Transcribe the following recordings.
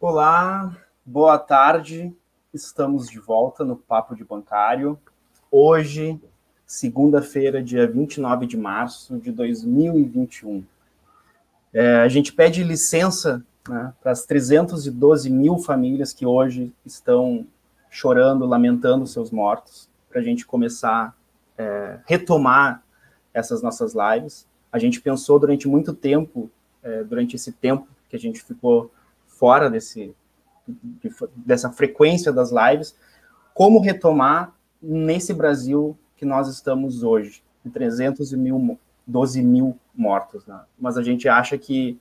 Olá, boa tarde. Estamos de volta no Papo de Bancário. Hoje, segunda-feira, dia 29 de março de 2021. A gente pede licença, né, para as 312 mil famílias que hoje estão chorando, lamentando seus mortos, para a gente começar a retomar essas nossas lives. A gente pensou durante muito tempo, durante esse tempo que a gente ficou fora dessa frequência das lives, como retomar nesse Brasil que nós estamos hoje, de 312 mil mortos. Né? Mas a gente acha que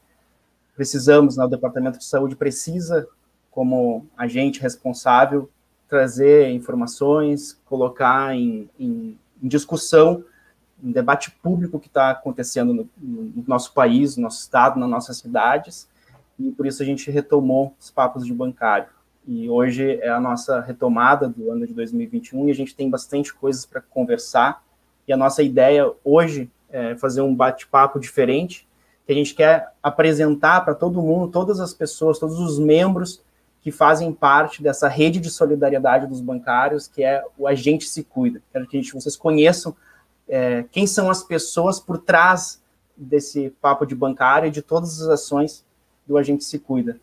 precisamos, né, o Departamento de Saúde precisa, como agente responsável, trazer informações, colocar em discussão, um debate público que está acontecendo no nosso país, no nosso estado, nas nossas cidades, e por isso a gente retomou os papos de bancário. E hoje é a nossa retomada do ano de 2021 e a gente tem bastante coisas para conversar. E a nossa ideia hoje é fazer um bate-papo diferente, que a gente quer apresentar para todo mundo, todas as pessoas, todos os membros que fazem parte dessa rede de solidariedade dos bancários, que é o A Gente Se Cuida. Quero que vocês conheçam quem são as pessoas por trás desse papo de bancário e de todas as ações do A Gente Se Cuida.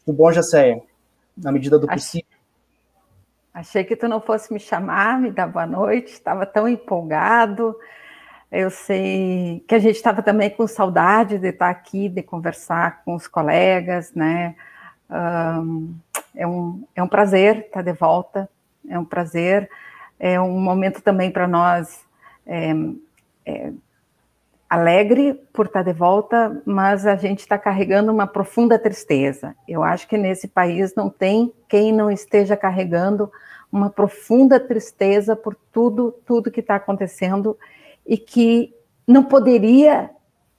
Tudo bom, Jacéia? Na medida do possível. Achei que tu não fosse me chamar, me dar boa noite, estava tão empolgado. Eu sei que a gente estava também com saudade de estar aqui, de conversar com os colegas, né? É um prazer estar de volta, é um prazer, é um momento também para nós alegre por estar de volta, mas a gente está carregando uma profunda tristeza. Eu acho que nesse país não tem quem não esteja carregando uma profunda tristeza por tudo que está acontecendo e que não poderia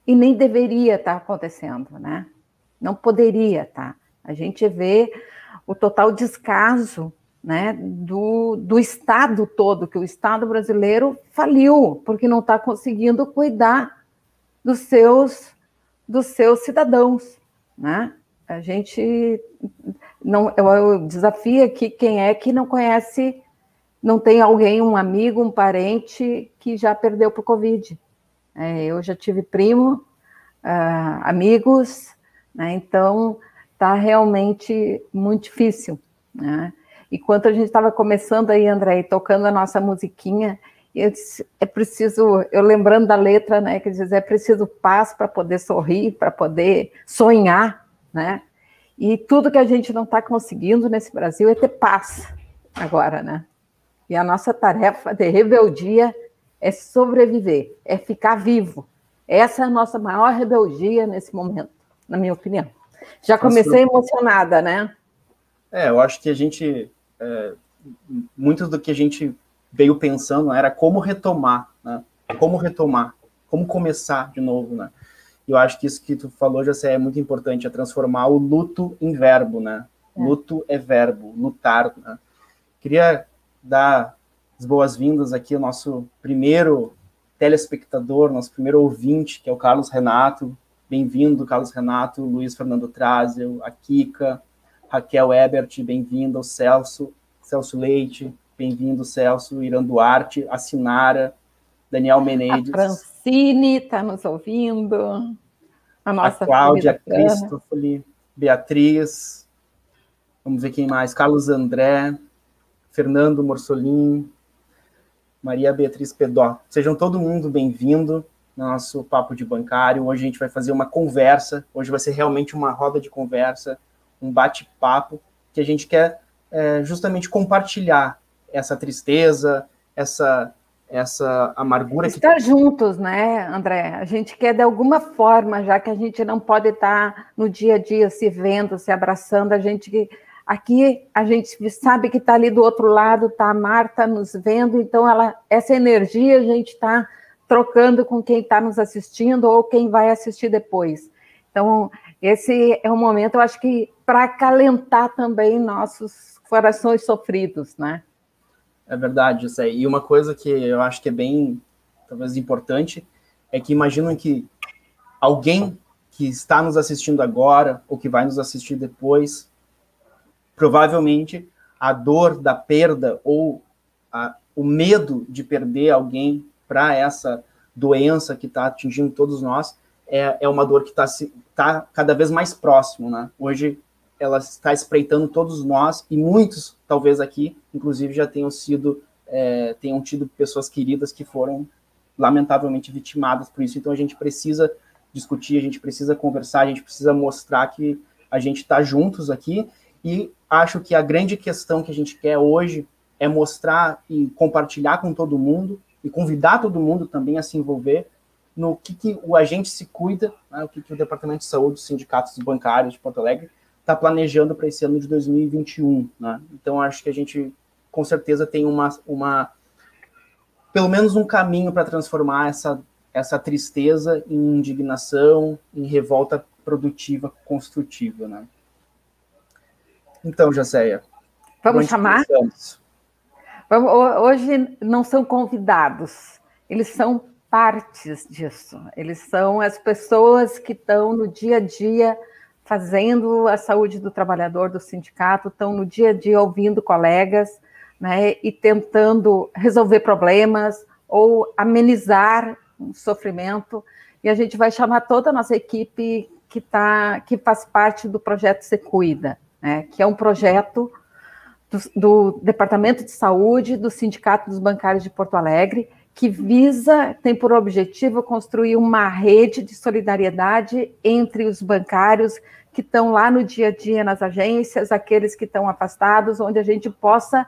e nem deveria estar acontecendo, né? Não poderia estar. A gente vê o total descaso, né, do Estado todo, que o Estado brasileiro faliu, porque não está conseguindo cuidar dos seus cidadãos, né? A gente não, eu desafio aqui quem é que não conhece, não tem alguém, um amigo, um parente que já perdeu por Covid. Eu já tive primo, amigos, né? Então está realmente muito difícil, né? E quando a gente estava começando aí, André, tocando a nossa musiquinha, eu disse, é preciso, eu lembrando da letra, né, que diz, é preciso paz para poder sorrir, para poder sonhar, né? E tudo que a gente não está conseguindo nesse Brasil é ter paz agora, né? E a nossa tarefa de rebeldia é sobreviver, é ficar vivo. Essa é a nossa maior rebeldia nesse momento, na minha opinião. Já comecei emocionada, né? Eu acho que a gente, muito do que a gente veio pensando era como retomar, né? Como começar de novo, né? E eu acho que isso que tu falou, Jacé, é muito importante, é transformar o luto em verbo, né? Luto é verbo, lutar, né? Queria dar as boas-vindas aqui ao nosso primeiro telespectador, nosso primeiro ouvinte, que é o Carlos Renato. Bem-vindo, Carlos Renato, Luiz Fernando Trazel, a Kika, Raquel Ebert, bem-vindo, o Celso Leite, bem-vindo, Celso, Irã Duarte, a Sinara, Daniel Menezes. A Francine está nos ouvindo. A nossa Cláudia, Cristófoli, Beatriz, vamos ver quem mais, Carlos André, Fernando Morsolim, Maria Beatriz Pedó. Sejam todo mundo bem-vindo no nosso Papo de Bancário. Hoje a gente vai fazer uma conversa, hoje vai ser realmente uma roda de conversa, um bate-papo, que a gente quer justamente compartilhar essa tristeza, essa amargura. Estar juntos, né, André? A gente quer, de alguma forma, já que a gente não pode estar no dia a dia se vendo, se abraçando, aqui a gente sabe que está ali do outro lado, está a Marta nos vendo, então essa energia a gente está trocando com quem está nos assistindo ou quem vai assistir depois. Então, esse é um momento, eu acho que, para acalentar também nossos corações sofridos, né? É verdade, isso aí. E uma coisa que eu acho que é bem, talvez, importante, é que imaginam que alguém que está nos assistindo agora, ou que vai nos assistir depois, provavelmente a dor da perda ou o medo de perder alguém para essa doença que está atingindo todos nós é uma dor que está cada vez mais próximo, né? Hoje ela está espreitando todos nós e muitos, talvez aqui, inclusive, já tenham tido pessoas queridas que foram lamentavelmente vitimadas por isso. Então a gente precisa discutir, a gente precisa conversar, a gente precisa mostrar que a gente está juntos aqui, e acho que a grande questão que a gente quer hoje é mostrar e compartilhar com todo mundo e convidar todo mundo também a se envolver no que o Agente Se Cuida, né, o que o Departamento de Saúde, os sindicatos bancários de Porto Alegre está planejando para esse ano de 2021. Né? Então, acho que a gente, com certeza, tem pelo menos um caminho para transformar essa tristeza em indignação, em revolta produtiva, construtiva. Né? Então, Jacéia, vamos chamar? Hoje não são convidados, eles são partes disso. Eles são as pessoas que estão no dia a dia fazendo a saúde do trabalhador, do sindicato, estão no dia a dia ouvindo colegas, né, e tentando resolver problemas ou amenizar o sofrimento. E a gente vai chamar toda a nossa equipe que faz parte do projeto Se Cuida, né, que é um projeto do Departamento de Saúde do Sindicato dos Bancários de Porto Alegre, que tem por objetivo construir uma rede de solidariedade entre os bancários que estão lá no dia a dia nas agências, aqueles que estão afastados, onde a gente possa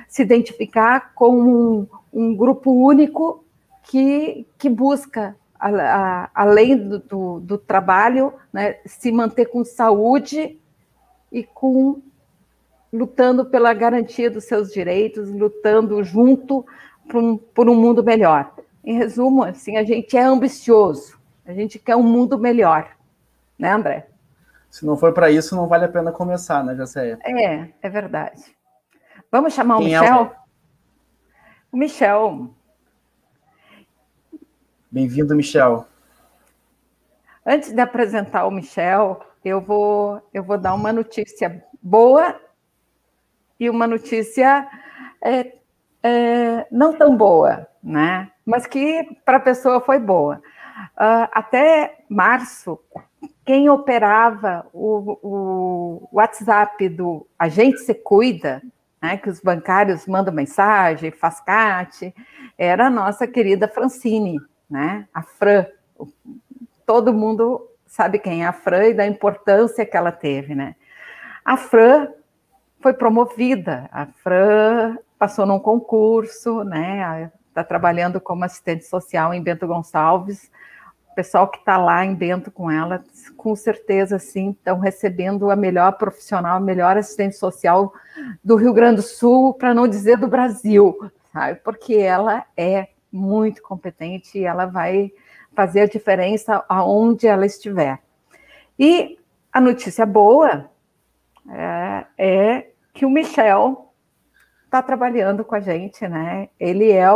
se identificar com um grupo único que busca, além do trabalho, né, se manter com saúde e lutando pela garantia dos seus direitos, lutando junto por um mundo melhor. Em resumo, assim, a gente é ambicioso, a gente quer um mundo melhor, né, André? Se não for para isso, não vale a pena começar, né, Jacéia? É verdade. Vamos chamar o Michel? O Michel. Bem-vindo, Michel. Antes de apresentar o Michel, eu vou dar uma notícia boa e uma notícia não tão boa, né? Mas que para a pessoa foi boa. Até março, quem operava o WhatsApp do Agente Se Cuida, né, que os bancários mandam mensagem, faz CAT, era a nossa querida Francine, né? A Fran. Todo mundo sabe quem é a Fran e da importância que ela teve, né? A Fran foi promovida, a Fran passou num concurso, né? Está trabalhando como assistente social em Bento Gonçalves. O pessoal que está lá em Bento com ela, com certeza, sim, estão recebendo a melhor profissional, a melhor assistente social do Rio Grande do Sul, para não dizer do Brasil, sabe? Porque ela é muito competente e ela vai fazer a diferença aonde ela estiver. E a notícia boa é que o Michel está trabalhando com a gente, né? Ele é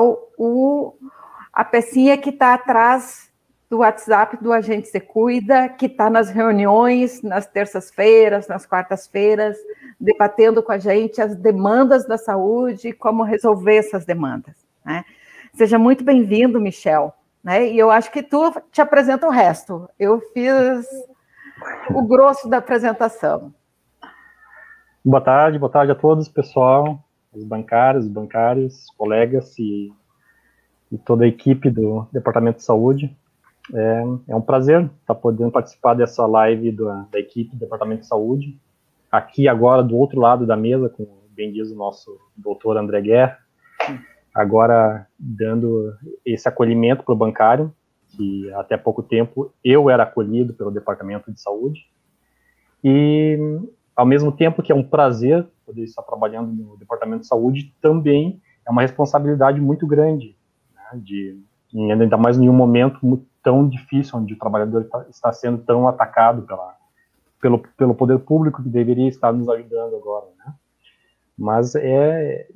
a pecinha que está atrás do WhatsApp do Agente Se Cuida, que está nas reuniões, nas terças-feiras, nas quartas-feiras, debatendo com a gente as demandas da saúde e como resolver essas demandas, né? Seja muito bem-vindo, Michel, né? E eu acho que tu te apresenta o resto. Eu fiz o grosso da apresentação. Boa tarde a todos, pessoal, os bancários, colegas e toda a equipe do Departamento de Saúde. É um prazer estar podendo participar dessa live da equipe do Departamento de Saúde, aqui agora do outro lado da mesa, como bem diz o nosso doutor André Guerra, agora dando esse acolhimento para o bancário, que até pouco tempo eu era acolhido pelo Departamento de Saúde, e ao mesmo tempo que é um prazer poder estar trabalhando no Departamento de Saúde, também é uma responsabilidade muito grande, né, ainda mais em um momento tão difícil, onde o trabalhador está sendo tão atacado pelo poder público, que deveria estar nos ajudando agora, né? Mas é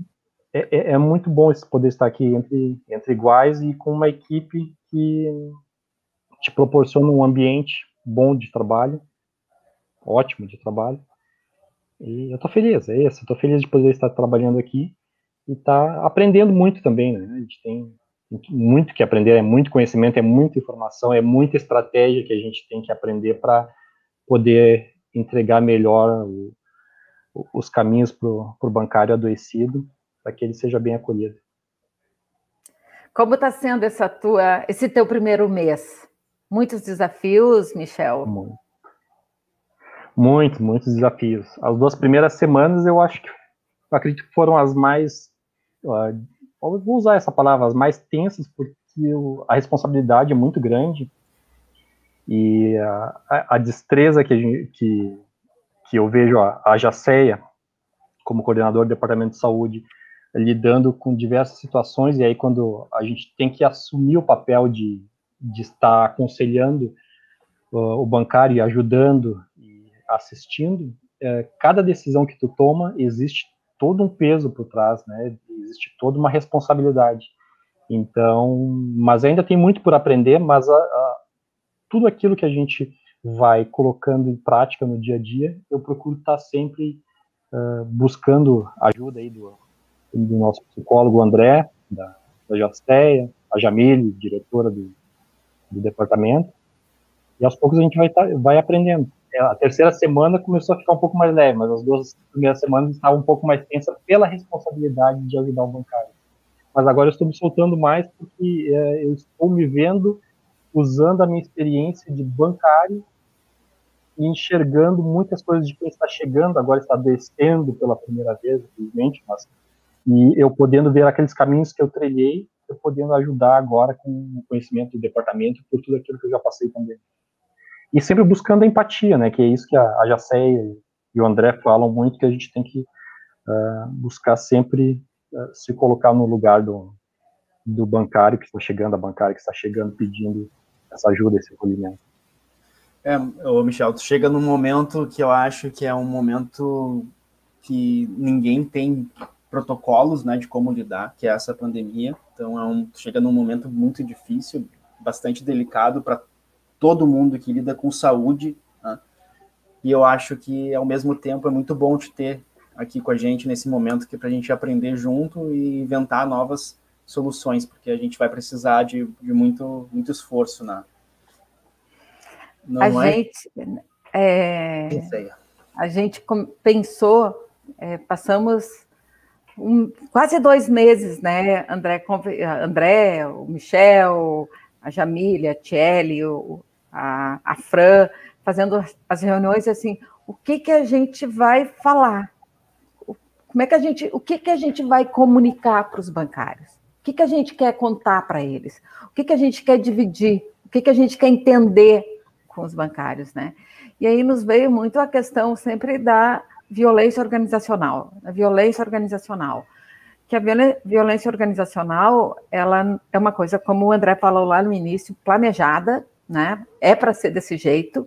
muito bom poder estar aqui entre iguais e com uma equipe que te proporciona um ambiente bom de trabalho, ótimo de trabalho, E eu estou feliz, é isso. Estou feliz de poder estar trabalhando aqui e estar aprendendo muito também, né? A gente tem muito que aprender, é muito conhecimento, é muita informação, é muita estratégia que a gente tem que aprender para poder entregar melhor os caminhos para o bancário adoecido, para que ele seja bem acolhido. Como está sendo esse teu primeiro mês? Muitos desafios, Michel? Muitos desafios. As 2 primeiras semanas eu acredito que foram as mais, vou usar essa palavra, as mais tensas, porque a responsabilidade é muito grande e a destreza que eu vejo a Jaceia, como coordenador do Departamento de Saúde, lidando com diversas situações, e aí quando a gente tem que assumir o papel de estar aconselhando o bancário e ajudando e assistindo, cada decisão que tu toma, existe todo um peso por trás, né? Existe toda uma responsabilidade. Então, mas ainda tem muito por aprender, mas tudo aquilo que a gente vai colocando em prática no dia a dia, eu procuro estar sempre buscando ajuda aí do nosso psicólogo André, da Jaceia, a Jamile, diretora do departamento, e aos poucos a gente vai aprendendo. A terceira semana começou a ficar um pouco mais leve, mas as 2 primeiras semanas estavam um pouco mais tensa pela responsabilidade de ajudar o bancário. Mas agora eu estou me soltando mais porque eu estou me vendo usando a minha experiência de bancário e enxergando muitas coisas de quem está chegando, agora está descendo pela primeira vez, infelizmente, mas e eu podendo ver aqueles caminhos que eu trilhei, eu podendo ajudar agora com o conhecimento do departamento, por tudo aquilo que eu já passei também. E sempre buscando a empatia, né, que é isso que a Jaceia e o André falam muito, que a gente tem que buscar sempre se colocar no lugar do bancário que está chegando, a bancária que está chegando pedindo essa ajuda, esse acolhimento. Michel, tu chega num momento que eu acho que é um momento que ninguém tem protocolos, né, de como lidar, que é essa pandemia. Então, chega num momento muito difícil, bastante delicado para todo mundo que lida com saúde, né? E eu acho que, ao mesmo tempo, é muito bom te ter aqui com a gente nesse momento, que para a gente aprender junto e inventar novas soluções, porque a gente vai precisar de muito esforço, né? A gente pensou, passamos quase 2 meses, né, André, o Michel, a Jamile, a Tchelle, a Fran, fazendo as reuniões assim, o que a gente vai falar? O que a gente vai comunicar para os bancários? O que a gente quer contar para eles? O que a gente quer dividir? O que a gente quer entender com os bancários, né? E aí nos veio muito a questão sempre da violência organizacional. Que a violência organizacional, ela é uma coisa, como o André falou lá no início, planejada, né? É para ser desse jeito.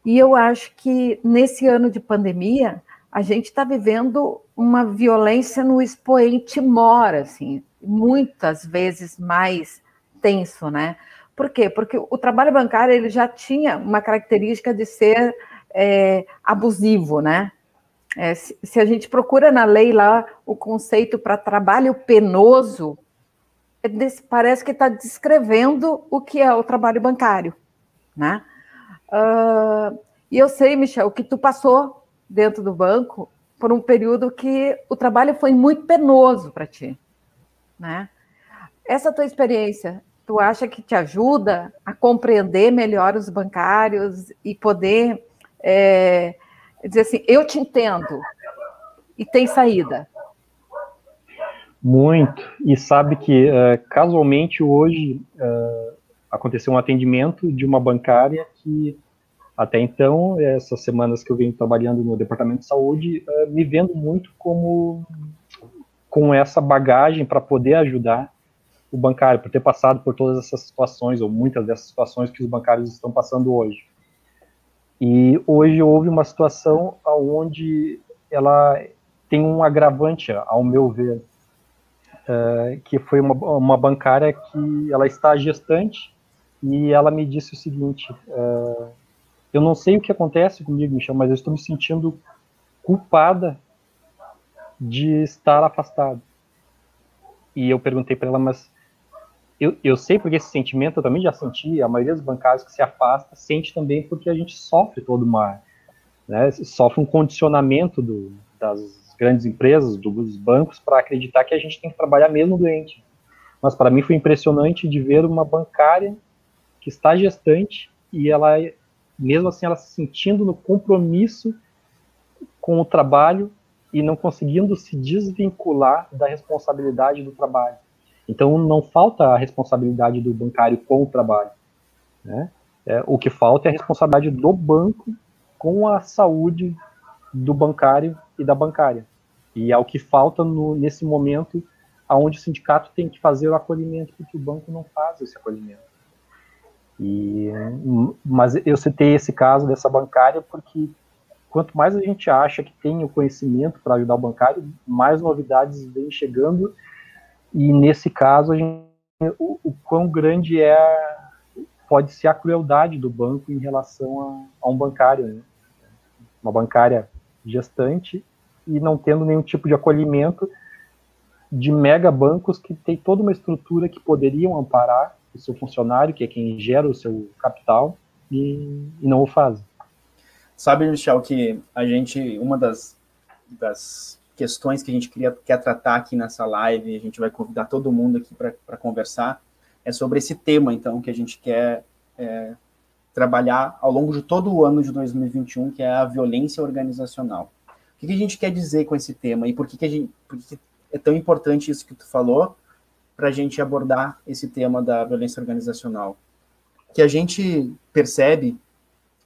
E eu acho que nesse ano de pandemia, a gente está vivendo uma violência no expoente maior, assim, muitas vezes mais tenso, né? Por quê? Porque o trabalho bancário ele já tinha uma característica de ser abusivo, né? Se a gente procura na lei lá o conceito para trabalho penoso, parece que está descrevendo o que é o trabalho bancário, né? E eu sei, Michel, que tu passou dentro do banco por um período que o trabalho foi muito penoso para ti, né? Essa tua experiência, tu acha que te ajuda a compreender melhor os bancários e poder dizer assim, eu te entendo e tem saída? Muito, e sabe que casualmente hoje aconteceu um atendimento de uma bancária que até então, essas semanas que eu venho trabalhando no Departamento de Saúde, me vendo muito com essa bagagem para poder ajudar o bancário, por ter passado por todas essas situações, ou muitas dessas situações que os bancários estão passando hoje. E hoje houve uma situação onde ela tem um agravante, ao meu ver, que foi uma bancária que ela está gestante, e ela me disse o seguinte, eu não sei o que acontece comigo, Michel, mas eu estou me sentindo culpada de estar afastado. E eu perguntei para ela, mas eu sei porque esse sentimento eu também já senti, a maioria dos bancários que se afasta sente também porque a gente sofre todo uma, né, sofre um condicionamento das grandes empresas, dos bancos, para acreditar que a gente tem que trabalhar mesmo doente. Mas para mim foi impressionante de ver uma bancária que está gestante e ela, mesmo assim, ela se sentindo no compromisso com o trabalho e não conseguindo se desvincular da responsabilidade do trabalho. Então, não falta a responsabilidade do bancário com o trabalho, né? O que falta é a responsabilidade do banco com a saúde do bancário e da bancária. E é o que falta nesse momento, onde o sindicato tem que fazer o acolhimento, porque o banco não faz esse acolhimento. Mas eu citei esse caso dessa bancária porque quanto mais a gente acha que tem o conhecimento para ajudar o bancário, mais novidades vêm chegando. E nesse caso, o quão grande pode ser a crueldade do banco em relação a um bancário, né? Uma bancária gestante e não tendo nenhum tipo de acolhimento de mega bancos que tem toda uma estrutura que poderiam amparar o seu funcionário, que é quem gera o seu capital, e não o fazem. Sabe, Michel, que uma das questões que a gente quer tratar aqui nessa live, a gente vai convidar todo mundo aqui para conversar, é sobre esse tema, então, que a gente quer trabalhar ao longo de todo o ano de 2021, que é a violência organizacional. O que a gente quer dizer com esse tema e por que é tão importante isso que tu falou para a gente abordar esse tema da violência organizacional? Que a gente percebe,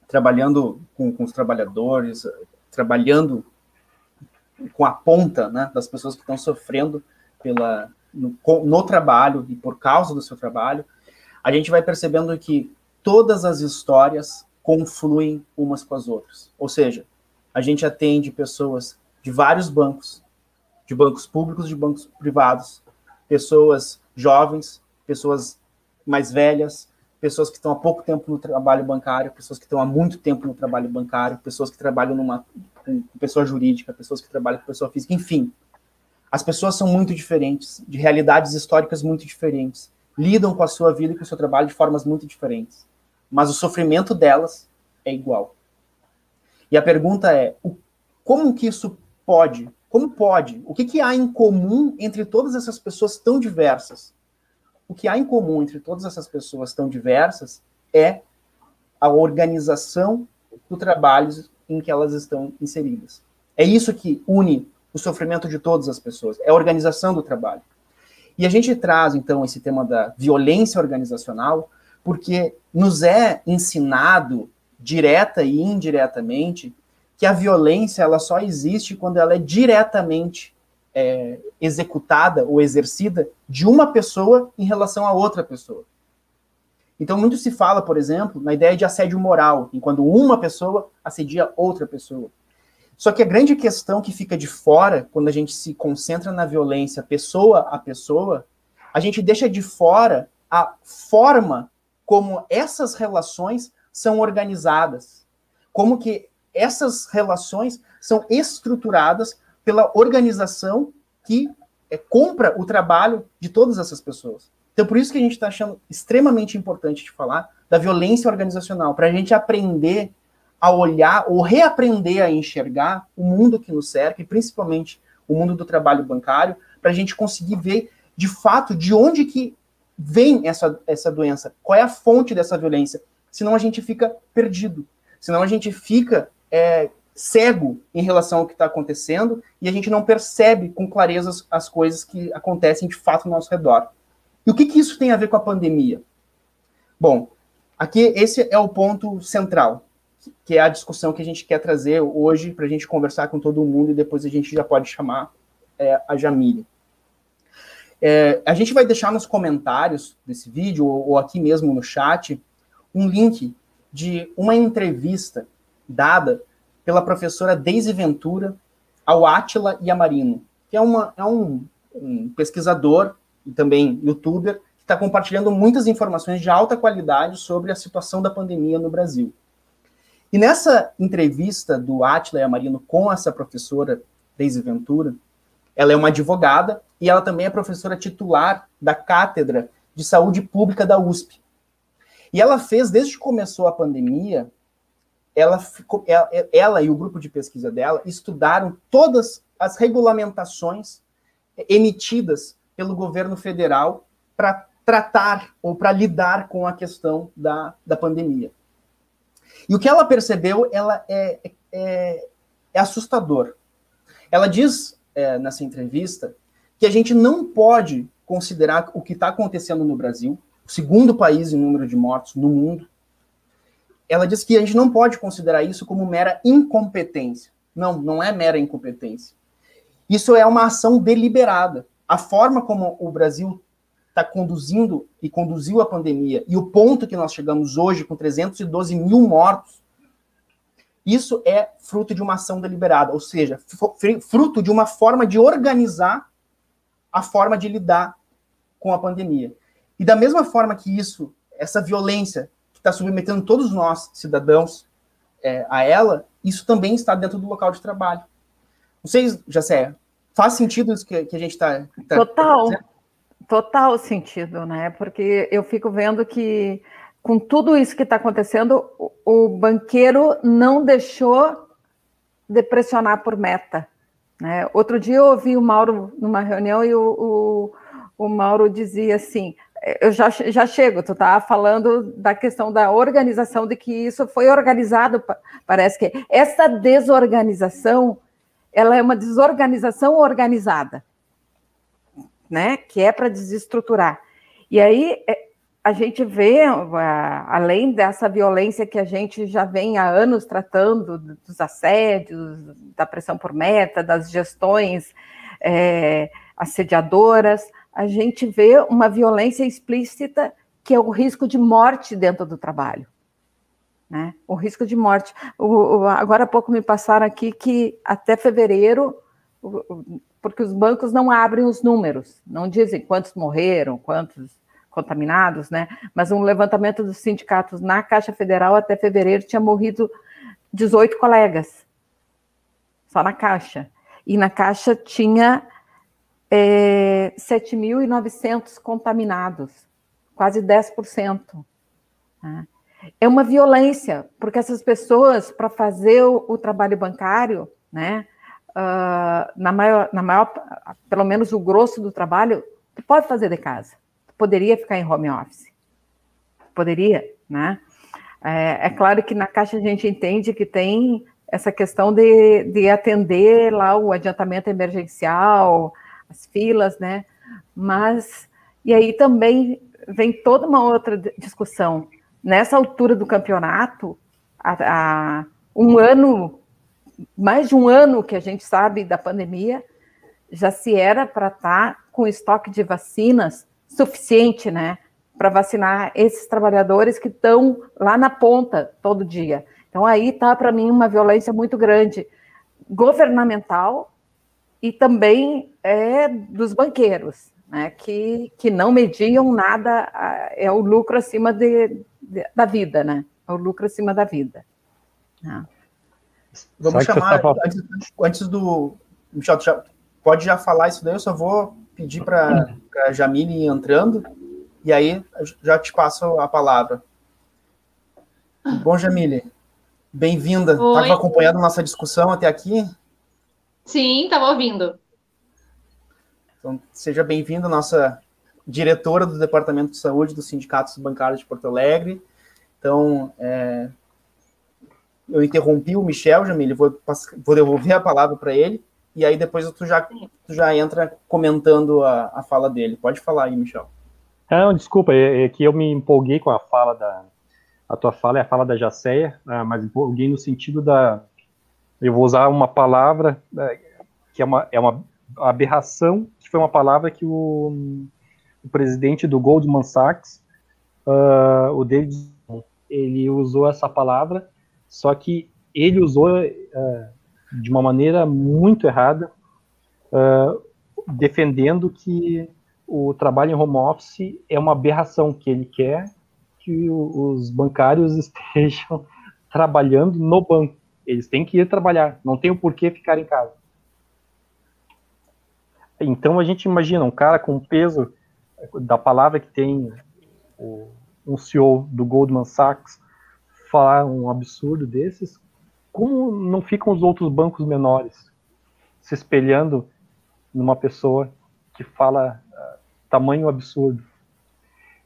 trabalhando com os trabalhadores, trabalhando com a ponta, né, das pessoas que estão sofrendo no trabalho e por causa do seu trabalho, a gente vai percebendo que todas as histórias confluem umas com as outras. Ou seja, a gente atende pessoas de vários bancos, de bancos públicos, de bancos privados, pessoas jovens, pessoas mais velhas, pessoas que estão há pouco tempo no trabalho bancário, pessoas que estão há muito tempo no trabalho bancário, pessoas que trabalham com pessoa jurídica, pessoas que trabalham com pessoa física, enfim. As pessoas são muito diferentes, de realidades históricas muito diferentes, lidam com a sua vida e com o seu trabalho de formas muito diferentes. Mas o sofrimento delas é igual. E a pergunta é, como que isso pode? Como pode? O que há em comum entre todas essas pessoas tão diversas? O que há em comum entre todas essas pessoas tão diversas é a organização do trabalho em que elas estão inseridas. É isso que une o sofrimento de todas as pessoas, é a organização do trabalho. E a gente traz, então, esse tema da violência organizacional, porque nos é ensinado, direta e indiretamente, que a violência ela só existe quando ela é diretamente executada ou exercida de uma pessoa em relação a outra pessoa. Então, muito se fala, por exemplo, na ideia de assédio moral, em quando uma pessoa assedia outra pessoa. Só que a grande questão que fica de fora, quando a gente se concentra na violência pessoa a pessoa, a gente deixa de fora a forma como essas relações são organizadas. Como que essas relações são estruturadas pela organização que compra o trabalho de todas essas pessoas. Então, por isso que a gente está achando extremamente importante de falar da violência organizacional, para a gente aprender a olhar ou reaprender a enxergar o mundo que nos cerca, e principalmente o mundo do trabalho bancário, para a gente conseguir ver, de fato, de onde que vem essa doença, qual é a fonte dessa violência. Senão a gente fica perdido, senão a gente fica cego em relação ao que está acontecendo e a gente não percebe com clareza as coisas que acontecem de fato ao nosso redor. E o que isso tem a ver com a pandemia? Bom, aqui esse é o ponto central, que é a discussão que a gente quer trazer hoje para a gente conversar com todo mundo e depois a gente já pode chamar a Jamília. A gente vai deixar nos comentários desse vídeo ou aqui mesmo no chat um link de uma entrevista dada pela professora Deise Ventura ao Átila Yamarino, que é um pesquisador e também youtuber que está compartilhando muitas informações de alta qualidade sobre a situação da pandemia no Brasil. E nessa entrevista do Átila Yamarino com essa professora, Deise Ventura, ela é uma advogada e ela também é professora titular da Cátedra de Saúde Pública da USP. E ela fez, desde que começou a pandemia, ela e o grupo de pesquisa dela estudaram todas as regulamentações emitidas pelo governo federal para tratar ou para lidar com a questão da pandemia. E o que ela percebeu, ela é assustador. Ela diz, nessa entrevista, que a gente não pode considerar o que está acontecendo no Brasil, o segundo país em número de mortos no mundo. Ela diz que a gente não pode considerar isso como mera incompetência. Não, não é mera incompetência. Isso é uma ação deliberada. A forma como o Brasil está conduzindo e conduziu a pandemia, e o ponto que nós chegamos hoje, com 312 mil mortos, isso é fruto de uma ação deliberada, ou seja, fruto de uma forma de organizar a forma de lidar com a pandemia. E da mesma forma que essa violência que está submetendo todos nós, cidadãos, a ela, isso também está dentro do local de trabalho. Não sei, Jacé, faz sentido isso que a gente está... Total sentido, né? Porque eu fico vendo que, com tudo isso que está acontecendo, o banqueiro não deixou de pressionar por meta, né? Outro dia eu ouvi o Mauro numa reunião e o Mauro dizia assim, eu já chego, tu estava falando da questão da organização, de que isso foi organizado, parece que essa desorganização, ela é uma desorganização organizada, né, que é para desestruturar. E aí a gente vê, além dessa violência que a gente já vem há anos tratando, dos assédios, da pressão por meta, das gestões assediadoras, a gente vê uma violência explícita, que é o risco de morte dentro do trabalho, né? O risco de morte. Agora há pouco me passaram aqui que até fevereiro, porque os bancos não abrem os números, não dizem quantos morreram, quantos contaminados, né? Mas um levantamento dos sindicatos na Caixa Federal até fevereiro tinha morrido 18 colegas, só na Caixa. E na Caixa tinha 7.900 contaminados, quase 10%. Né? É uma violência, porque essas pessoas, para fazer o trabalho bancário, né, pelo menos o grosso do trabalho, tu pode fazer de casa. Tu poderia ficar em home office. Poderia, né? É claro que na Caixa a gente entende que tem essa questão de atender lá o adiantamento emergencial, as filas, né? Mas, e aí também vem toda uma outra discussão. Nessa altura do campeonato, há mais de um ano que a gente sabe da pandemia, já se era para estar com estoque de vacinas suficiente, né? Para vacinar esses trabalhadores que estão lá na ponta todo dia. Então, aí está, para mim, uma violência muito grande, governamental, e também dos banqueiros, né, que não mediam nada, é o lucro acima da vida, né? É o lucro acima da vida. Vamos chamar, antes do... Michel, pode já falar isso daí, eu só vou pedir para a Jamile ir entrando, e aí já te passo a palavra. Bom, Jamile, bem-vinda. Estava acompanhando nossa discussão até aqui? Sim, estava ouvindo. Então, seja bem-vinda, nossa diretora do Departamento de Saúde dos Sindicatos Bancários de Porto Alegre. Então, eu interrompi o Michel, Jamile, vou devolver a palavra para ele, e aí depois tu já entra comentando a fala dele. Pode falar aí, Michel. Não, desculpa, é que eu me empolguei com a fala a tua fala é a fala da Jacéia, mas empolguei no sentido eu vou usar uma palavra que é uma aberração, que foi uma palavra que o presidente do Goldman Sachs, o David, ele usou essa palavra, só que ele usou de uma maneira muito errada, defendendo que o trabalho em home office é uma aberração, que ele quer que os bancários estejam trabalhando no banco. Eles têm que ir trabalhar, não tem o porquê ficar em casa. Então a gente imagina um cara com o peso da palavra que tem um CEO do Goldman Sachs falar um absurdo desses, como não ficam os outros bancos menores se espelhando numa pessoa que fala tamanho absurdo?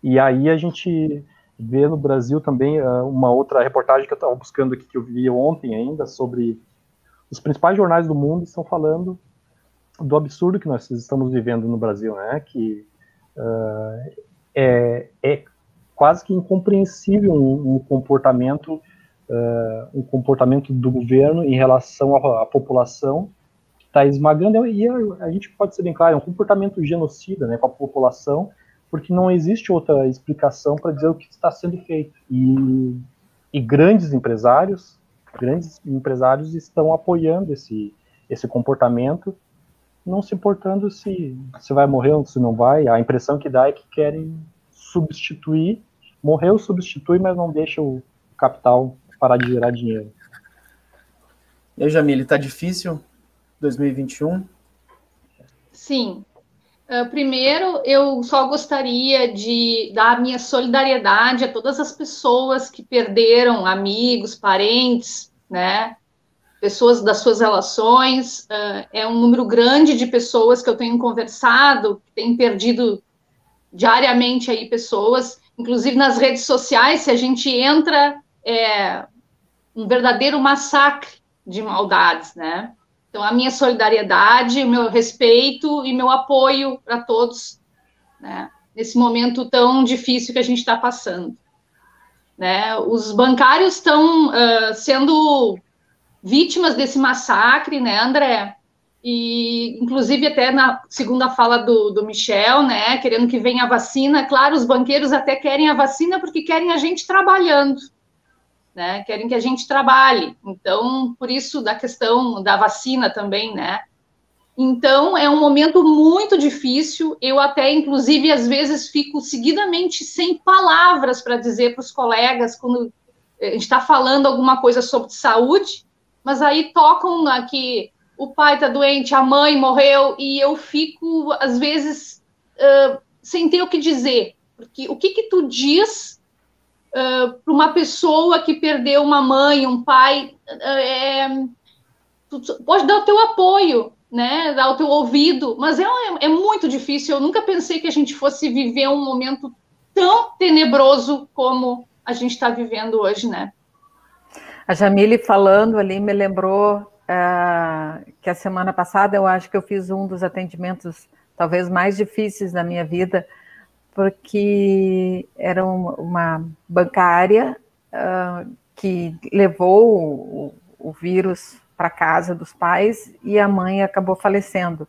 E aí a gente vê no Brasil também uma outra reportagem que eu estava buscando aqui, que eu vi ontem ainda, sobre os principais jornais do mundo estão falando do absurdo que nós estamos vivendo no Brasil, né? Que é quase que incompreensível um comportamento do governo em relação à população, que está esmagando, e a gente pode ser bem claro, é um comportamento genocida, né, com a população, porque não existe outra explicação para dizer o que está sendo feito. E grandes empresários estão apoiando esse comportamento, não se importando se vai morrer ou se não vai. A impressão que dá é que querem substituir, morreu, substitui, mas não deixa o capital parar de gerar dinheiro. E aí, Jamile, tá difícil 2021? Sim. Primeiro, eu só gostaria de dar a minha solidariedade a todas as pessoas que perderam amigos, parentes, né? Pessoas das suas relações. É um número grande de pessoas que eu tenho conversado, que têm perdido diariamente aí pessoas, inclusive nas redes sociais. Se a gente entra, um verdadeiro massacre de maldades, né? Então, a minha solidariedade, o meu respeito e meu apoio para todos, né, nesse momento tão difícil que a gente está passando. Né? Os bancários estão sendo vítimas desse massacre, né, André? E, inclusive, até na segunda fala do Michel, né, querendo que venha a vacina. Claro, os banqueiros até querem a vacina porque querem a gente trabalhando, né? Querem que a gente trabalhe. Então, por isso, da questão da vacina também, né? Então, é um momento muito difícil. Eu até, inclusive, às vezes fico seguidamente sem palavras para dizer para os colegas quando a gente está falando alguma coisa sobre saúde, mas aí tocam aqui, o pai está doente, a mãe morreu, e eu fico, às vezes, sem ter o que dizer. Porque o que tu diz para uma pessoa que perdeu uma mãe, um pai? Tu pode dar o teu apoio, né? Dar o teu ouvido, mas é muito difícil. Eu nunca pensei que a gente fosse viver um momento tão tenebroso como a gente está vivendo hoje, né? A Jamile falando ali me lembrou que a semana passada eu acho que eu fiz um dos atendimentos talvez mais difíceis da minha vida, porque era uma bancária que levou o vírus para casa dos pais e a mãe acabou falecendo.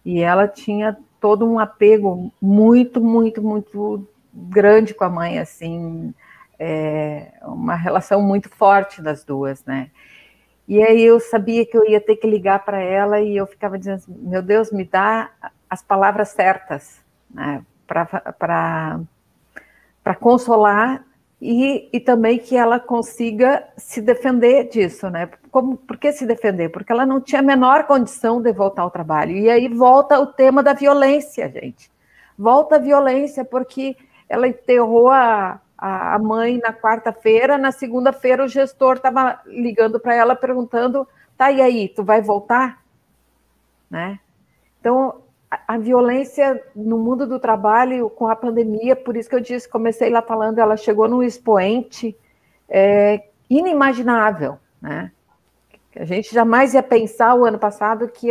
E ela tinha todo um apego muito, muito, muito grande com a mãe, assim, uma relação muito forte das duas, né? E aí eu sabia que eu ia ter que ligar para ela e eu ficava dizendo, meu Deus, me dá as palavras certas, né, para consolar e também que ela consiga se defender disso, né? Por que se defender? Porque ela não tinha a menor condição de voltar ao trabalho. E aí volta o tema da violência, gente. Volta a violência, porque ela enterrou a mãe na quarta-feira, na segunda-feira o gestor estava ligando para ela perguntando, tá, e aí, tu vai voltar? Né? Então, a violência no mundo do trabalho com a pandemia, por isso que eu disse, comecei lá falando, ela chegou num expoente inimaginável, né? A gente jamais ia pensar o ano passado que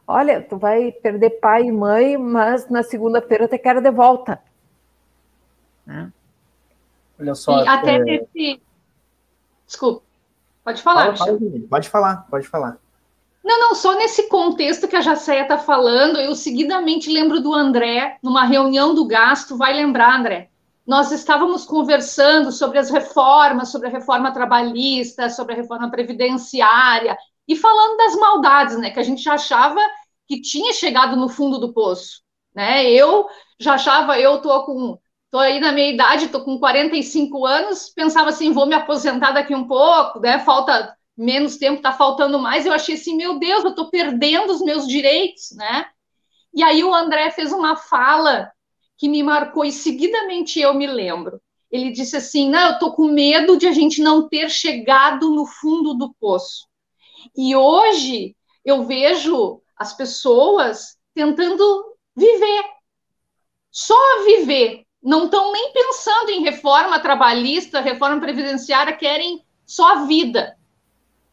olha, tu vai perder pai e mãe, mas na segunda-feira eu te quero de volta. Né? Olha só. E até nesse... Desculpa, pode falar, Michel. Pode falar. Não, só nesse contexto que a Jacéia está falando, eu seguidamente lembro do André, numa reunião do gasto, vai lembrar, André, nós estávamos conversando sobre as reformas, sobre a reforma trabalhista, sobre a reforma previdenciária, e falando das maldades, né, que a gente já achava que tinha chegado no fundo do poço, né, eu já achava, eu estou com Estou aí na minha idade, estou com 45 anos, pensava assim, vou me aposentar daqui um pouco, né? Falta menos tempo, está faltando mais. Eu achei assim, meu Deus, eu estou perdendo os meus direitos, né? E aí o André fez uma fala que me marcou e seguidamente eu me lembro. Ele disse assim, não, eu estou com medo de a gente não ter chegado no fundo do poço. E hoje eu vejo as pessoas tentando viver, só viver. Não estão nem pensando em reforma trabalhista, reforma previdenciária, querem só a vida,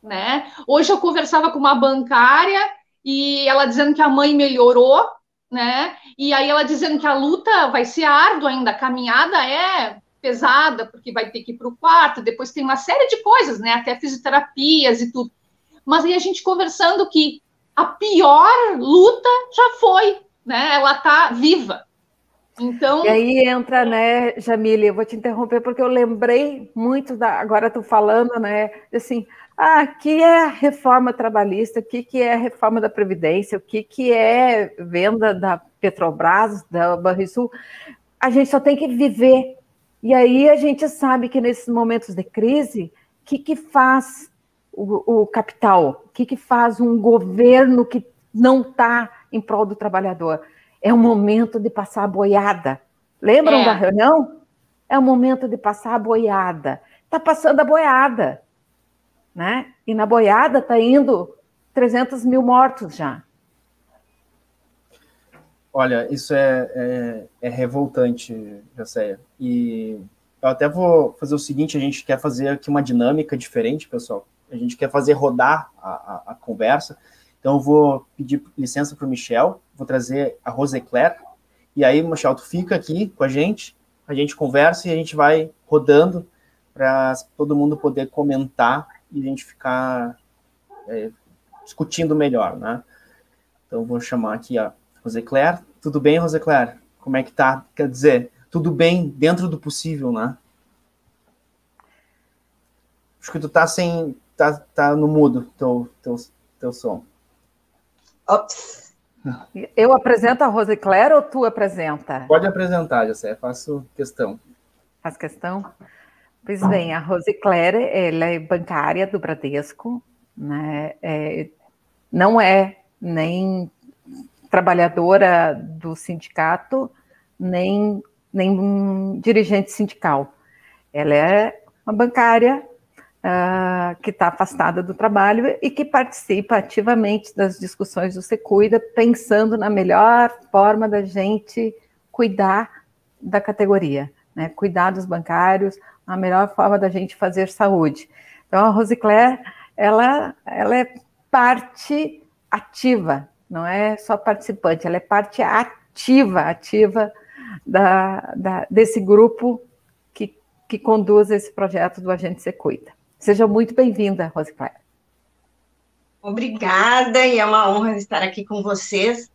né? Hoje eu conversava com uma bancária e ela dizendo que a mãe melhorou, né? E aí ela dizendo que a luta vai ser árdua ainda, a caminhada é pesada, porque vai ter que ir para o quarto, depois tem uma série de coisas, né? Até fisioterapias e tudo. Mas aí a gente conversando que a pior luta já foi, né? Ela está viva. Então... E aí entra, né, Jamile, eu vou te interromper porque eu lembrei muito agora tu falando, né, assim, que é a reforma trabalhista, o que é a reforma da Previdência, o que é venda da Petrobras, da Banrisul, a gente só tem que viver. E aí a gente sabe que nesses momentos de crise, o que faz o capital? O que faz um governo que não está em prol do trabalhador? É o momento de passar a boiada. Lembram da reunião? É o momento de passar a boiada. Está passando a boiada, né? E na boiada está indo 300 mil mortos já. Olha, isso é revoltante, Jacéia. E eu até vou fazer o seguinte, a gente quer fazer aqui uma dinâmica diferente, pessoal. A gente quer fazer rodar a conversa. Então, eu vou pedir licença para o Michel, vou trazer a Rosicler, e aí, Michel, tu fica aqui com a gente conversa e a gente vai rodando para todo mundo poder comentar e a gente ficar discutindo melhor, né? Então, vou chamar aqui a Rosicler. Tudo bem, Rosicler? Como é que tá? Quer dizer, tudo bem dentro do possível, né? Acho que tu tá no mudo, teu som. Ops. Eu apresento a Rosicler ou tu apresenta? Pode apresentar, Jacé, faço questão. Faz questão? Pois bem, a Rosicler, ela é bancária do Bradesco, né? Não é nem trabalhadora do sindicato, nem dirigente sindical. Ela é uma bancária que está afastada do trabalho e que participa ativamente das discussões do Secuida, pensando na melhor forma da gente cuidar da categoria, né? Cuidar dos bancários, a melhor forma da gente fazer saúde. Então, a Rosicler, ela é parte ativa, não é só participante, ela é parte ativa desse grupo que conduz esse projeto do Agente Secuida. Seja muito bem-vinda, Rosicler. Obrigada, e é uma honra estar aqui com vocês.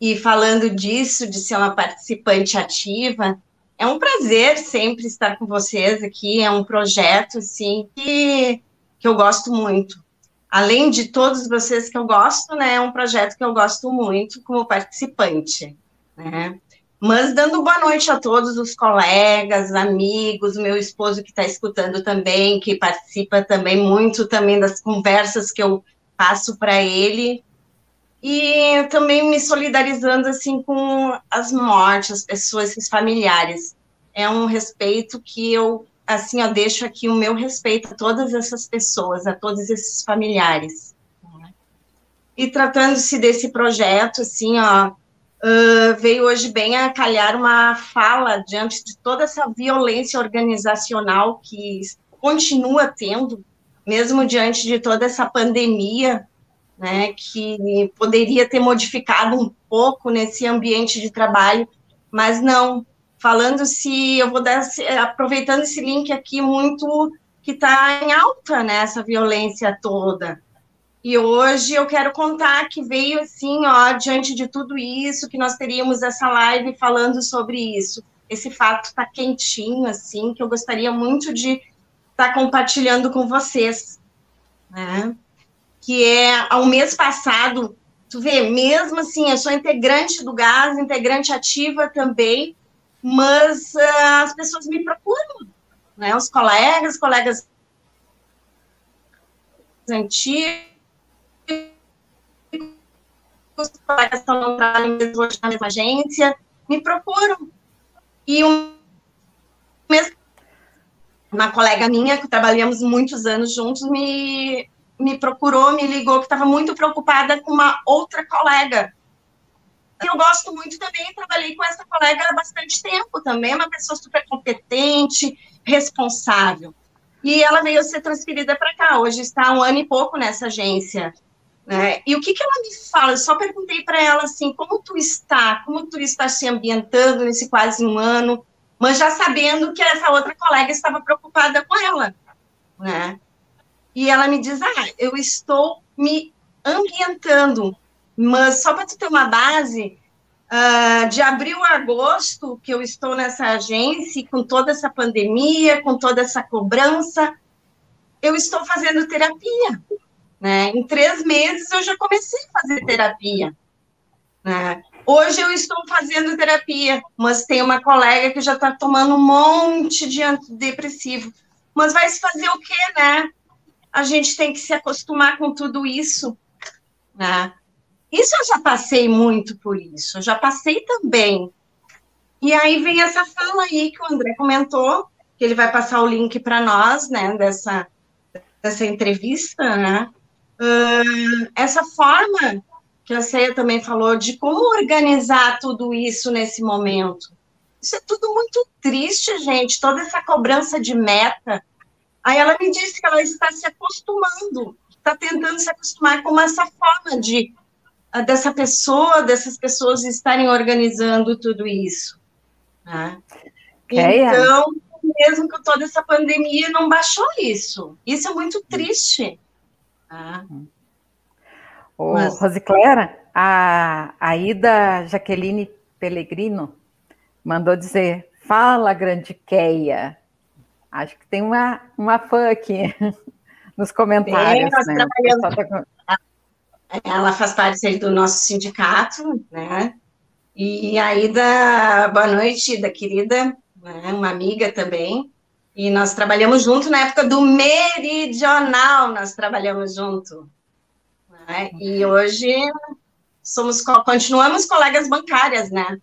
E falando disso, de ser uma participante ativa, é um prazer sempre estar com vocês aqui. É um projeto, assim, que eu gosto muito. Além de todos vocês que eu gosto, né, é um projeto que eu gosto muito como participante, né? Mas dando boa noite a todos os colegas, amigos, meu esposo que está escutando também, que participa também muito também das conversas que eu passo para ele, e também me solidarizando assim com as mortes, as pessoas, os familiares. É um respeito que eu, assim, eu deixo aqui o meu respeito a todas essas pessoas, a todos esses familiares. E tratando-se desse projeto, assim, veio hoje bem a calhar uma fala diante de toda essa violência organizacional que continua tendo, mesmo diante de toda essa pandemia, né, que poderia ter modificado um pouco nesse ambiente de trabalho, mas não. Falando-se, eu vou aproveitando esse link aqui muito, que está em alta, né, essa violência toda. E hoje eu quero contar que veio assim, diante de tudo isso, que nós teríamos essa live falando sobre isso. Esse fato está quentinho, assim, que eu gostaria muito de estar compartilhando com vocês, né? Que é, ao mês passado, tu vê, mesmo assim, eu sou integrante do GAS, integrante ativa também, mas as pessoas me procuram, né? Os colegas antigos, os colegas estão no trabalho hoje na mesma agência, me procuram. E uma colega minha, que trabalhamos muitos anos juntos, me procurou, me ligou, que estava muito preocupada com uma outra colega. Eu gosto muito também, trabalhei com essa colega há bastante tempo também, é uma pessoa super competente, responsável. E ela veio ser transferida para cá, hoje está há 1 ano e pouco nessa agência. Né? E o que ela me fala? Eu só perguntei para ela assim, como tu está se ambientando nesse quase 1 ano, mas já sabendo que essa outra colega estava preocupada com ela, né? E ela me diz, eu estou me ambientando, mas só para tu ter uma base, de abril a agosto, que eu estou nessa agência, com toda essa pandemia, com toda essa cobrança, eu estou fazendo terapia, né? Em 3 meses eu já comecei a fazer terapia, né? Hoje eu estou fazendo terapia, mas tem uma colega que já está tomando um monte de antidepressivo. Mas vai se fazer o quê, né? A gente tem que se acostumar com tudo isso, né? Isso eu já passei muito por isso, eu já passei também. E aí vem essa fala aí que o André comentou, que ele vai passar o link para nós, né, dessa entrevista, né? Essa forma que a Ceia também falou, de como organizar tudo isso nesse momento. Isso é tudo muito triste, gente, toda essa cobrança de meta. Aí ela me disse que ela está se acostumando, está tentando se acostumar com essa forma dessas pessoas estarem organizando tudo isso. Né? Então, mesmo com toda essa pandemia, não baixou isso. Isso é muito triste. Tá? Rosicléra, a Ida Jaqueline Pellegrino mandou dizer, fala, grande Keia. Acho que tem uma fã aqui nos comentários. Nós né? Trabalhamos... Ela faz parte do nosso sindicato, né? E a Ida, boa noite, Ida, querida, né? Uma amiga também. E nós trabalhamos junto na época do Meridional, nós trabalhamos junto. Né? E hoje continuamos colegas bancárias, né?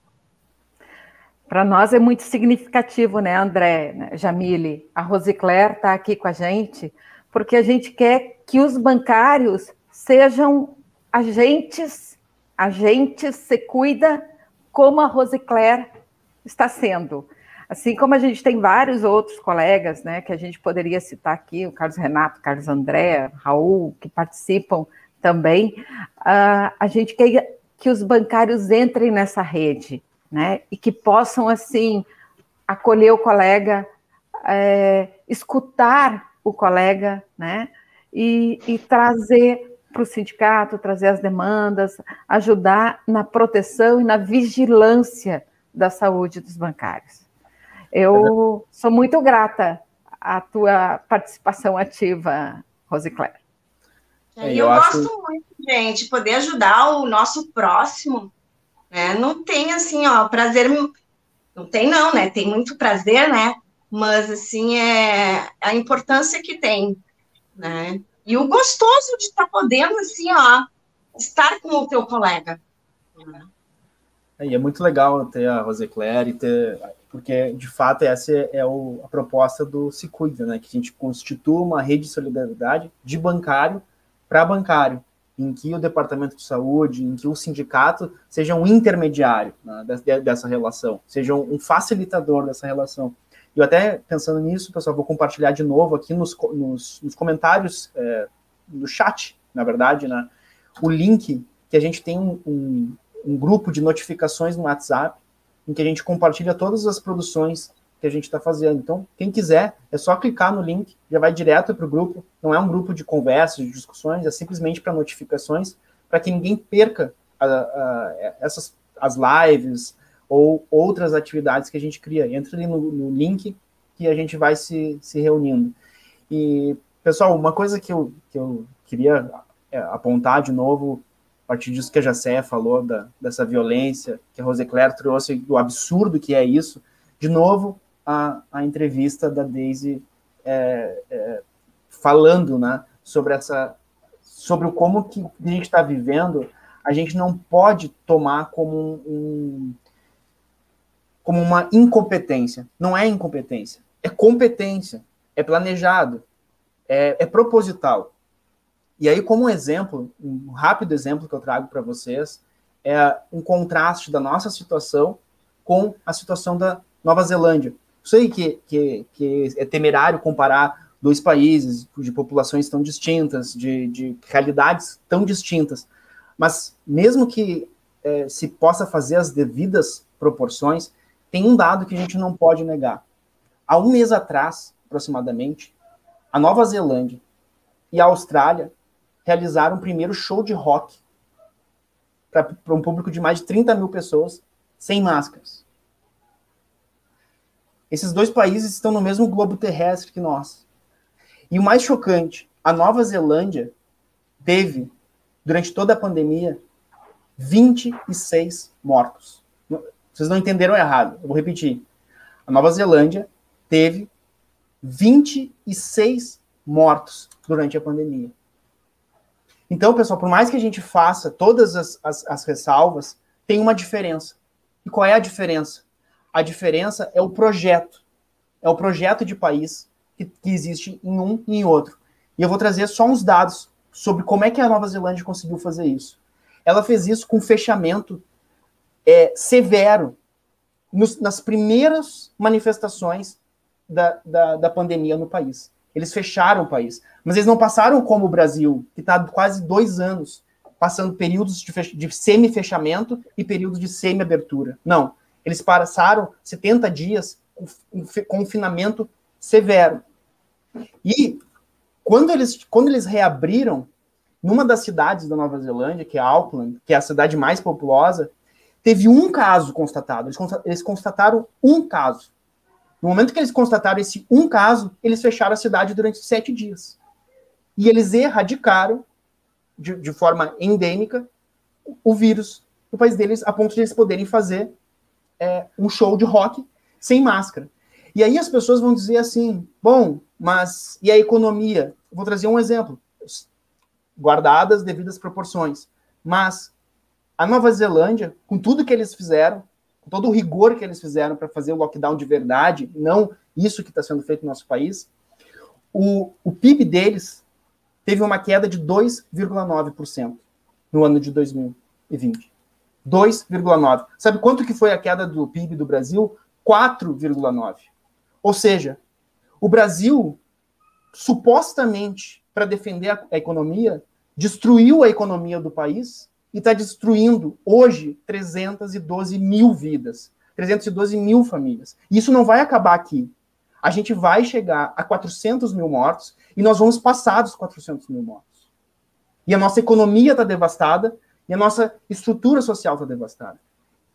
Para nós é muito significativo, né, André, né, Jamile? A Rosiclér está aqui com a gente, porque a gente quer que os bancários sejam agentes se cuida como a Rosiclér está sendo. Assim como a gente tem vários outros colegas, né, que a gente poderia citar aqui, o Carlos Renato, Carlos André, Raul, que participam também, a gente quer que os bancários entrem nessa rede, né, e que possam, assim, acolher o colega, escutar o colega, né, e trazer para o sindicato, trazer as demandas, ajudar na proteção e na vigilância da saúde dos bancários. Eu sou muito grata à tua participação ativa, Rosiclér. Eu gosto muito, gente, poder ajudar o nosso próximo, né? Não tem, assim, prazer, não tem não, né? Tem muito prazer, né? Mas, assim, a importância que tem, né? E o gostoso de estar podendo, assim, estar com o teu colega. E é muito legal ter a Rosiclér e porque, de fato, essa é a proposta do Se Cuida, né? Que a gente constitua uma rede de solidariedade de bancário para bancário, em que o departamento de saúde, em que o sindicato seja um intermediário, né, dessa relação, seja um facilitador dessa relação. E eu até, pensando nisso, pessoal, vou compartilhar de novo aqui nos comentários, no chat, na verdade, né, o link que a gente tem um grupo de notificações no WhatsApp, em que a gente compartilha todas as produções que a gente está fazendo. Então, quem quiser, é só clicar no link, já vai direto para o grupo. Não é um grupo de conversas, de discussões, é simplesmente para notificações, para que ninguém perca as lives ou outras atividades que a gente cria. Entra ali no link que a gente vai se reunindo. E, pessoal, uma coisa que eu queria apontar de novo, a partir disso que a Jacéia falou, dessa violência, que a Rosiclér trouxe, do absurdo que é isso. De novo, a entrevista da Daisy falando, né, sobre como que a gente está vivendo. A gente não pode tomar como uma incompetência. Não é incompetência, é competência, é planejado, é proposital. E aí, como exemplo, um rápido exemplo que eu trago para vocês, é um contraste da nossa situação com a situação da Nova Zelândia. Eu sei que é temerário comparar dois países de populações tão distintas, de realidades tão distintas, mas mesmo que se possa fazer as devidas proporções, tem um dado que a gente não pode negar. Há um mês atrás, aproximadamente, a Nova Zelândia e a Austrália realizaram o primeiro show de rock para um público de mais de 30 mil pessoas, sem máscaras. Esses dois países estão no mesmo globo terrestre que nós. E o mais chocante, a Nova Zelândia teve, durante toda a pandemia, 26 mortos. Vocês não entenderam errado, eu vou repetir. A Nova Zelândia teve 26 mortos durante a pandemia. Então, pessoal, por mais que a gente faça todas as ressalvas, tem uma diferença. E qual é a diferença? A diferença é o projeto. É o projeto de país que existe em um e em outro. E eu vou trazer só uns dados sobre como é que a Nova Zelândia conseguiu fazer isso. Ela fez isso com fechamento severo nas primeiras manifestações da pandemia no país. Eles fecharam o país. Mas eles não passaram como o Brasil, que está há quase 2 anos passando períodos de semi-fechamento e períodos de semi-abertura. Não. Eles passaram 70 dias com confinamento severo. E quando eles reabriram, numa das cidades da Nova Zelândia, que é Auckland, que é a cidade mais populosa, teve um caso constatado. Eles constataram um caso. No momento que eles constataram esse um caso, eles fecharam a cidade durante 7 dias. E eles erradicaram, de forma endêmica, o vírus no país deles, a ponto de eles poderem fazer um show de rock sem máscara. E aí as pessoas vão dizer assim, bom, mas e a economia? Eu vou trazer um exemplo, guardadas as devidas proporções. Mas a Nova Zelândia, com tudo que eles fizeram, com todo o rigor que eles fizeram para fazer o lockdown de verdade, não isso que está sendo feito no nosso país, o PIB deles teve uma queda de 2,9% no ano de 2020. 2,9%. Sabe quanto que foi a queda do PIB do Brasil? 4,9%. Ou seja, o Brasil, supostamente, para defender a economia, destruiu a economia do país e está destruindo, hoje, 312 mil vidas, 312 mil famílias. E isso não vai acabar aqui. A gente vai chegar a 400 mil mortos e nós vamos passar dos 400 mil mortos. E a nossa economia está devastada e a nossa estrutura social está devastada.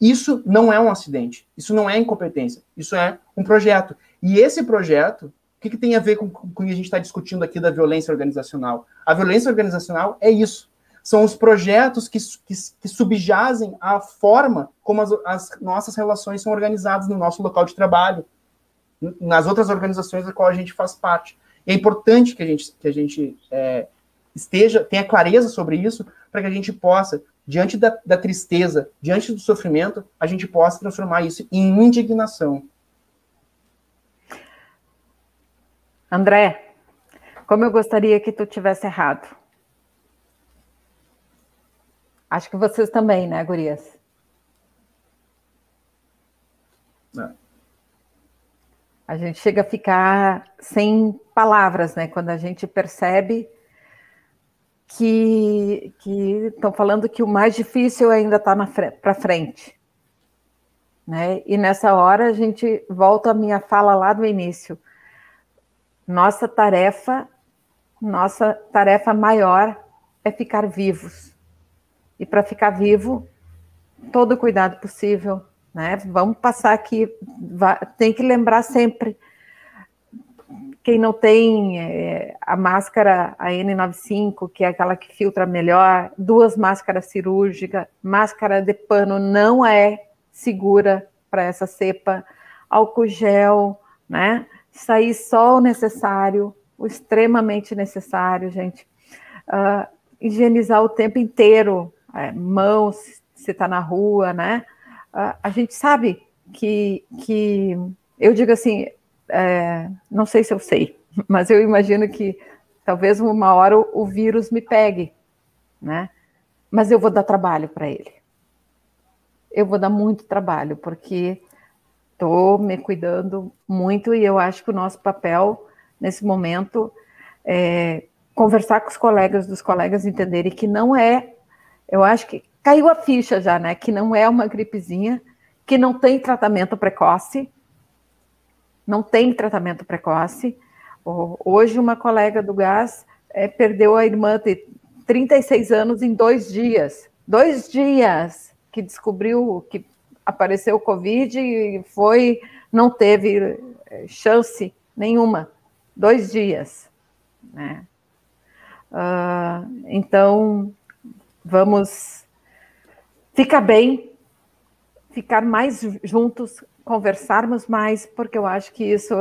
Isso não é um acidente, isso não é incompetência, isso é um projeto. E esse projeto, o que tem a ver com o que a gente está discutindo aqui da violência organizacional? A violência organizacional é isso. São os projetos que subjazem a forma como as nossas relações são organizadas no nosso local de trabalho, nas outras organizações da qual a gente faz parte. E é importante que a gente tenha clareza sobre isso, para que a gente possa, diante da tristeza, diante do sofrimento, a gente possa transformar isso em indignação. André, como eu gostaria que tu tivesse errado. Acho que vocês também, né, gurias? Não. A gente chega a ficar sem palavras, né? Quando a gente percebe que estão falando que o mais difícil ainda está para frente. Né? E nessa hora a gente volta à minha fala lá do início. Nossa tarefa maior é ficar vivos. E para ficar vivo, todo o cuidado possível, né? Vamos passar aqui, tem que lembrar sempre quem não tem a máscara, a N95, que é aquela que filtra melhor, 2 máscaras cirúrgicas, máscara de pano não é segura para essa cepa, álcool gel, né? Sair só o necessário, o extremamente necessário, gente. Higienizar o tempo inteiro, mãos, se está na rua, né? A gente sabe que eu digo assim, não sei se eu sei, mas eu imagino que talvez uma hora o vírus me pegue, né? Mas eu vou dar trabalho para ele. Eu vou dar muito trabalho, porque estou me cuidando muito e eu acho que o nosso papel, nesse momento, é conversar com os colegas, dos colegas entenderem que não é, eu acho que caiu a ficha já, né? Que não é uma gripezinha, que não tem tratamento precoce, não tem tratamento precoce. Hoje, uma colega do gás perdeu a irmã de 36 anos em 2 dias. 2 dias que descobriu que apareceu o Covid e não teve chance nenhuma. 2 dias, né? Então, vamos ficar bem, ficar mais juntos, conversarmos mais, porque eu acho que isso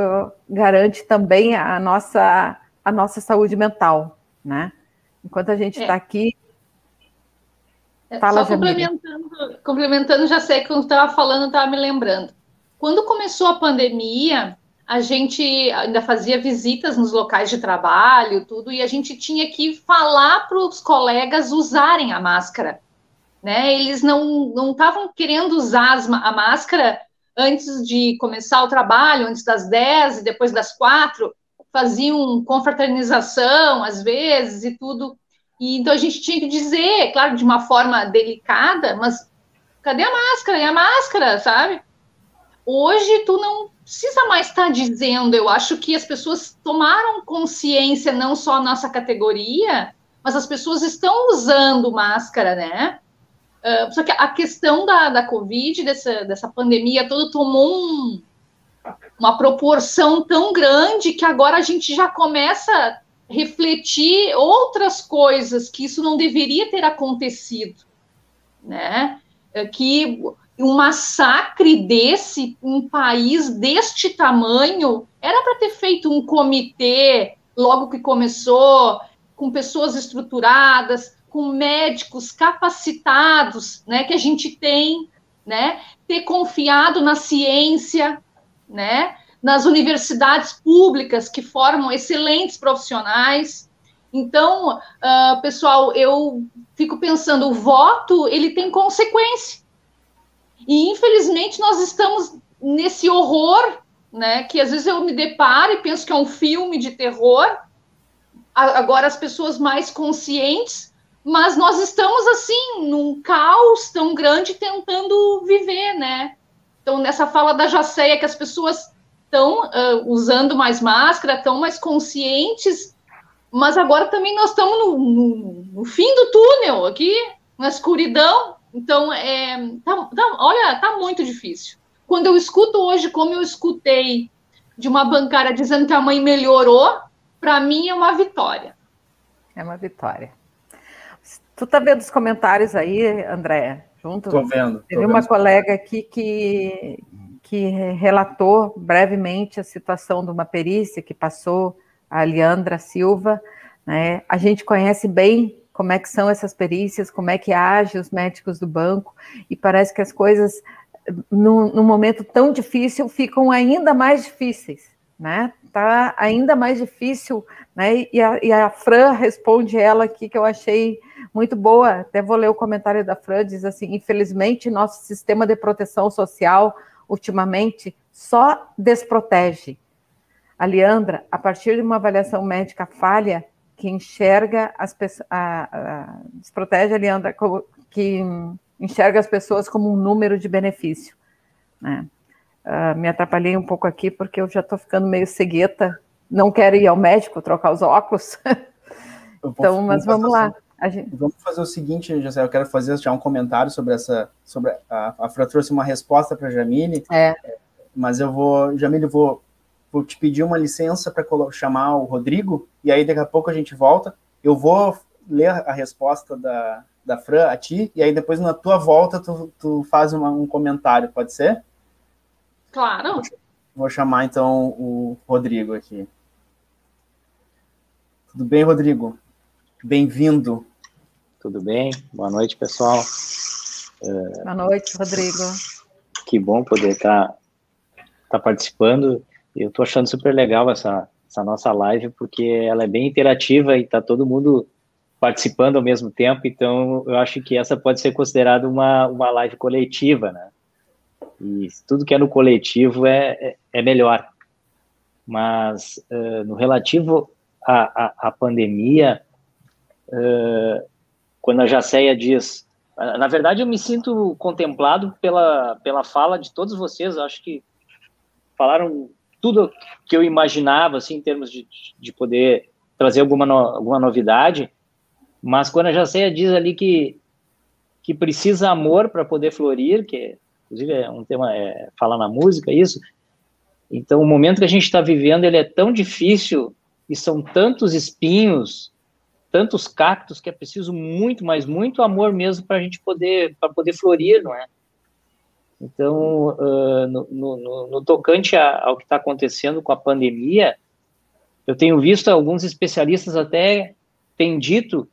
garante também a nossa saúde mental, né? Enquanto a gente está aqui... Fala, só complementando, já sei que quando estava falando, estava me lembrando. Quando começou a pandemia, a gente ainda fazia visitas nos locais de trabalho, tudo, e a gente tinha que falar para os colegas usarem a máscara, né? Eles não estavam querendo usar a máscara antes de começar o trabalho, antes das 10 e depois das 4, faziam confraternização às vezes e tudo. E então a gente tinha que dizer, claro, de uma forma delicada, mas cadê a máscara? E a máscara, sabe? Hoje tu não precisa mais estar dizendo, eu acho que as pessoas tomaram consciência, não só a nossa categoria, mas as pessoas estão usando máscara, né? Só que a questão da Covid, dessa pandemia toda, tomou uma proporção tão grande que agora a gente já começa a refletir outras coisas, que isso não deveria ter acontecido, né? Que um massacre um país deste tamanho, era para ter feito um comitê logo que começou, com pessoas estruturadas, com médicos capacitados, né, que a gente tem, né, ter confiado na ciência, né, nas universidades públicas que formam excelentes profissionais. Então, pessoal, eu fico pensando, o voto, ele tem consequência. E, infelizmente, nós estamos nesse horror, né, que às vezes eu me deparo e penso que é um filme de terror. Agora as pessoas mais conscientes, mas nós estamos, assim, num caos tão grande tentando viver, né? Então, nessa fala da Jaceia, que as pessoas estão usando mais máscara, estão mais conscientes, mas agora também nós estamos no fim do túnel aqui, na escuridão. Então, olha, tá muito difícil. Quando eu escuto hoje, como eu escutei de uma bancária dizendo que a mãe melhorou, para mim é uma vitória. É uma vitória. Tu tá vendo os comentários aí, Andréa? Junto? Tô vendo. Teve uma colega aqui que relatou brevemente a situação de uma perícia que passou, a Leandra Silva, né? A gente conhece bem como é que são essas perícias, como é que agem os médicos do banco, e parece que as coisas, num momento tão difícil, ficam ainda mais difíceis, né? Tá ainda mais difícil, né? E a Fran responde ela aqui, que eu achei muito boa, até vou ler o comentário da Fran, diz assim: infelizmente, nosso sistema de proteção social, ultimamente, só desprotege. A Leandra, a partir de uma avaliação médica falha, que enxerga as pessoas, desprotege a Leandra, que enxerga as pessoas como um número de benefício, né? Me atrapalhei um pouco aqui, porque eu já estou ficando meio cegueta, não quero ir ao médico, trocar os óculos. Então, mas vamos lá. Vamos fazer o seguinte, José, eu quero fazer já um comentário sobre a Fran trouxe uma resposta para a Jamile, mas Jamile, vou vou te pedir uma licença para chamar o Rodrigo, e aí daqui a pouco a gente volta. Eu vou ler a resposta da Fran a ti, e aí depois na tua volta tu faz um comentário, pode ser? Claro. Vou chamar então o Rodrigo aqui. Tudo bem, Rodrigo? Bem-vindo. Tudo bem? Boa noite, pessoal. Boa noite, Rodrigo. Que bom poder estar participando. Eu estou achando super legal essa nossa live, porque ela é bem interativa e está todo mundo participando ao mesmo tempo, então eu acho que essa pode ser considerada uma live coletiva, né? E tudo que é no coletivo é melhor. Mas no relativo à pandemia, quando a Jacéia diz... Na verdade, eu me sinto contemplado pela fala de todos vocês. Eu acho que falaram tudo que eu imaginava, assim, em termos de poder trazer alguma novidade. Mas quando a Jacéia diz ali que precisa amor para poder florir, que inclusive é um tema, fala na música, isso. Então, o momento que a gente está vivendo, ele é tão difícil e são tantos espinhos, tantos cactos, que é preciso muito, mas muito amor mesmo para a gente poder florir, não é? Então, no tocante ao que está acontecendo com a pandemia, eu tenho visto alguns especialistas até têm dito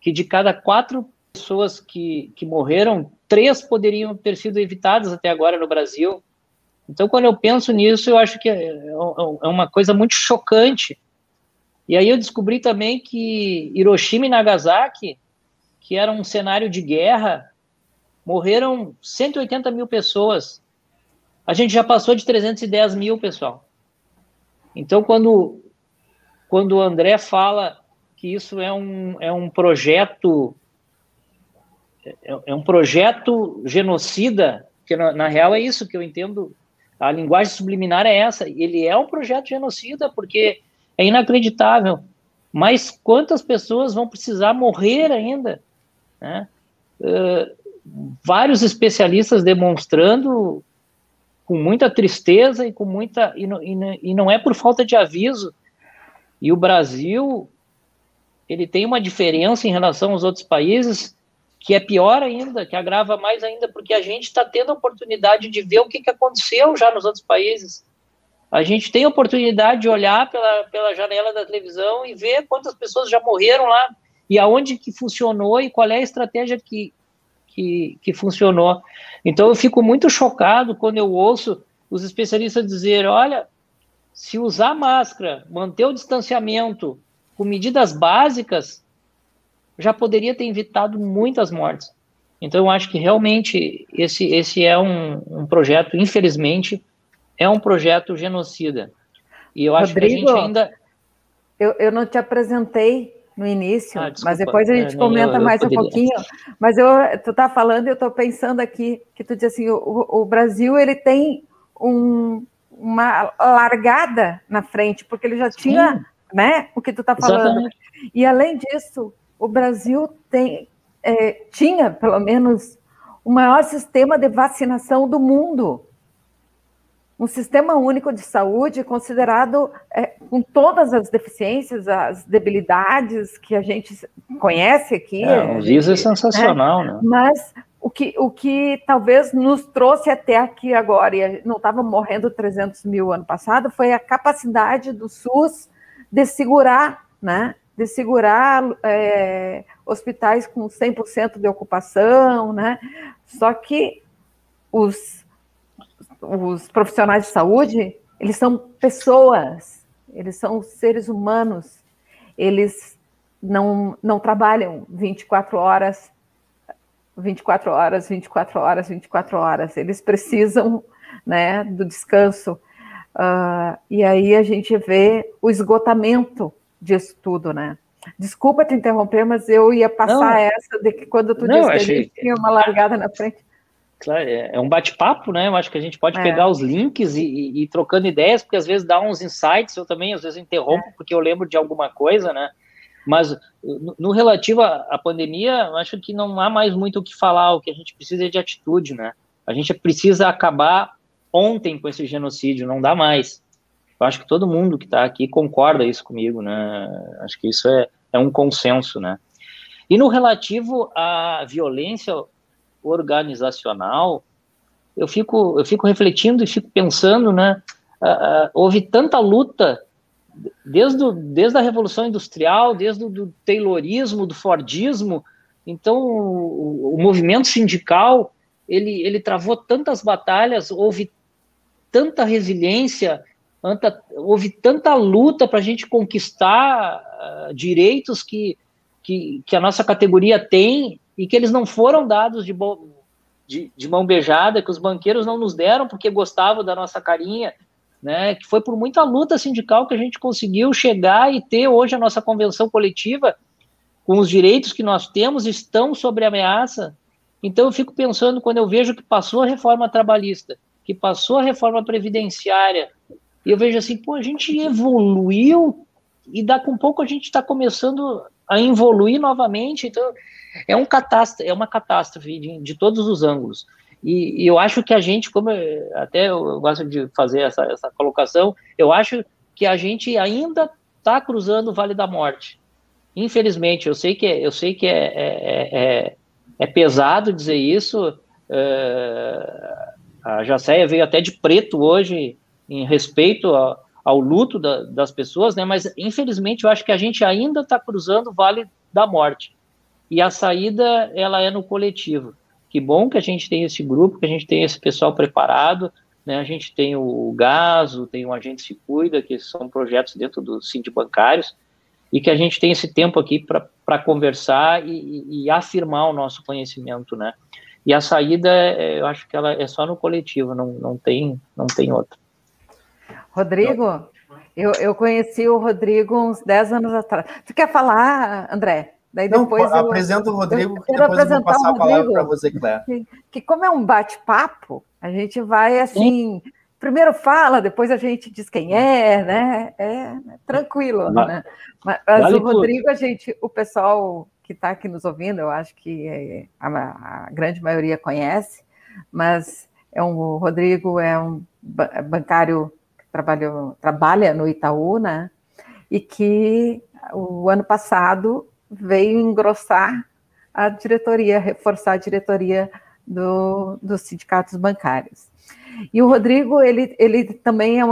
que de cada 4 pessoas que morreram, 3 poderiam ter sido evitadas até agora no Brasil. Então, quando eu penso nisso, eu acho que é uma coisa muito chocante. E aí eu descobri também que Hiroshima e Nagasaki, que era um cenário de guerra, morreram 180 mil pessoas. A gente já passou de 310 mil, pessoal. Então, quando o André fala que isso é um projeto genocida, que na real é isso que eu entendo, a linguagem subliminar é essa, ele é um projeto genocida, porque é inacreditável, mas quantas pessoas vão precisar morrer ainda, né? Vários especialistas demonstrando com muita tristeza e não é por falta de aviso. E o Brasil, ele tem uma diferença em relação aos outros países que é pior ainda, que agrava mais ainda, porque a gente está tendo a oportunidade de ver o que aconteceu já nos outros países. A gente tem a oportunidade de olhar pela janela da televisão e ver quantas pessoas já morreram lá e aonde que funcionou e qual é a estratégia que funcionou. Então, eu fico muito chocado quando eu ouço os especialistas dizer, olha, se usar máscara, manter o distanciamento com medidas básicas, já poderia ter evitado muitas mortes. Então, eu acho que realmente esse é um projeto, infelizmente, é um projeto genocida. E eu acho Rodrigo, que a gente ainda... Eu não te apresentei no início, desculpa, mas depois a gente comenta mais um pouquinho. Mas tu está falando e eu estou pensando aqui, que tu diz assim, o Brasil ele tem uma largada na frente, porque ele já tinha, né, o que tu está falando. Exatamente. E além disso, o Brasil tinha, pelo menos, o maior sistema de vacinação do mundo. Um sistema único de saúde considerado com todas as deficiências, as debilidades que a gente conhece aqui. O Visa é sensacional, né? Mas o que talvez nos trouxe até aqui agora, e não estava morrendo 300 mil ano passado, foi a capacidade do SUS de segurar, né? De segurar hospitais com 100% de ocupação, né? Só que os profissionais de saúde, eles são pessoas, eles são seres humanos, eles não trabalham 24 horas, eles precisam, né, do descanso, e aí a gente vê o esgotamento disso tudo, né? Desculpa te interromper, mas eu ia passar essa de que quando tu disse que a gente tinha uma largada na frente. Claro, é um bate-papo, né? Eu acho que a gente pode pegar os links e ir trocando ideias, porque às vezes dá uns insights, eu também às vezes interrompo porque eu lembro de alguma coisa, né? Mas no relativo à pandemia, eu acho que não há mais muito o que falar, o que a gente precisa é de atitude, né? A gente precisa acabar ontem com esse genocídio, não dá mais. Eu acho que todo mundo que está aqui concorda isso comigo, né? Acho que isso é um consenso, né? E no relativo à violência organizacional, eu fico refletindo e fico pensando, né? Houve tanta luta desde a Revolução Industrial, desde o Taylorismo, do Fordismo. Então, o movimento sindical, ele travou tantas batalhas, houve tanta resiliência, houve tanta luta para a gente conquistar direitos que a nossa categoria tem e que eles não foram dados de mão beijada, que os banqueiros não nos deram porque gostavam da nossa carinha, né? Que foi por muita luta sindical que a gente conseguiu chegar e ter hoje a nossa convenção coletiva, com os direitos que nós temos, estão sob ameaça. Então eu fico pensando, quando eu vejo que passou a reforma trabalhista, que passou a reforma previdenciária, e eu vejo assim, pô, a gente evoluiu e daqui a um pouco a gente está começando a evoluir novamente. Então é uma catástrofe de todos os ângulos. E eu acho que a gente, como eu gosto de fazer essa colocação, eu acho que a gente ainda está cruzando o Vale da Morte. Infelizmente, eu sei que é pesado dizer isso. A Jacéia veio até de preto hoje em respeito ao luto das pessoas, né? Mas infelizmente eu acho que a gente ainda está cruzando o Vale da Morte. E a saída, ela é no coletivo. Que bom que a gente tem esse grupo, que a gente tem esse pessoal preparado, né? A gente tem o Gaso, tem o Agente Se Cuida, que são projetos dentro dos sindibancários, e que a gente tem esse tempo aqui para conversar e afirmar o nosso conhecimento, né? E a saída, eu acho que ela é só no coletivo, não tem outra. Rodrigo, eu conheci o Rodrigo uns 10 anos atrás. Tu quer falar, André? Daí depois apresenta o Rodrigo, que depois eu vou passar a palavra para você, Claire. Que como é um bate-papo, a gente vai assim... Sim. Primeiro fala, depois a gente diz quem é, né? É tranquilo, né? Mas vale o Rodrigo, o pessoal que está aqui nos ouvindo, eu acho que a grande maioria conhece, mas o Rodrigo é um bancário que trabalha no Itaú, né? E que o ano passado veio engrossar a diretoria, reforçar a diretoria dos sindicatos bancários. E o Rodrigo, ele também é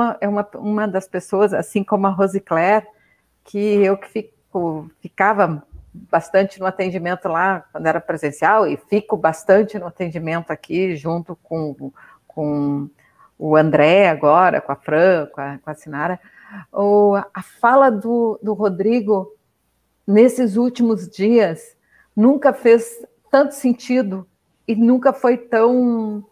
uma das pessoas, assim como a Rosicler, que eu ficava bastante no atendimento lá, quando era presencial, e fico bastante no atendimento aqui, junto com o André agora, com a Fran, com a Sinara. A fala do Rodrigo, nesses últimos dias, nunca fez tanto sentido e nunca foi tão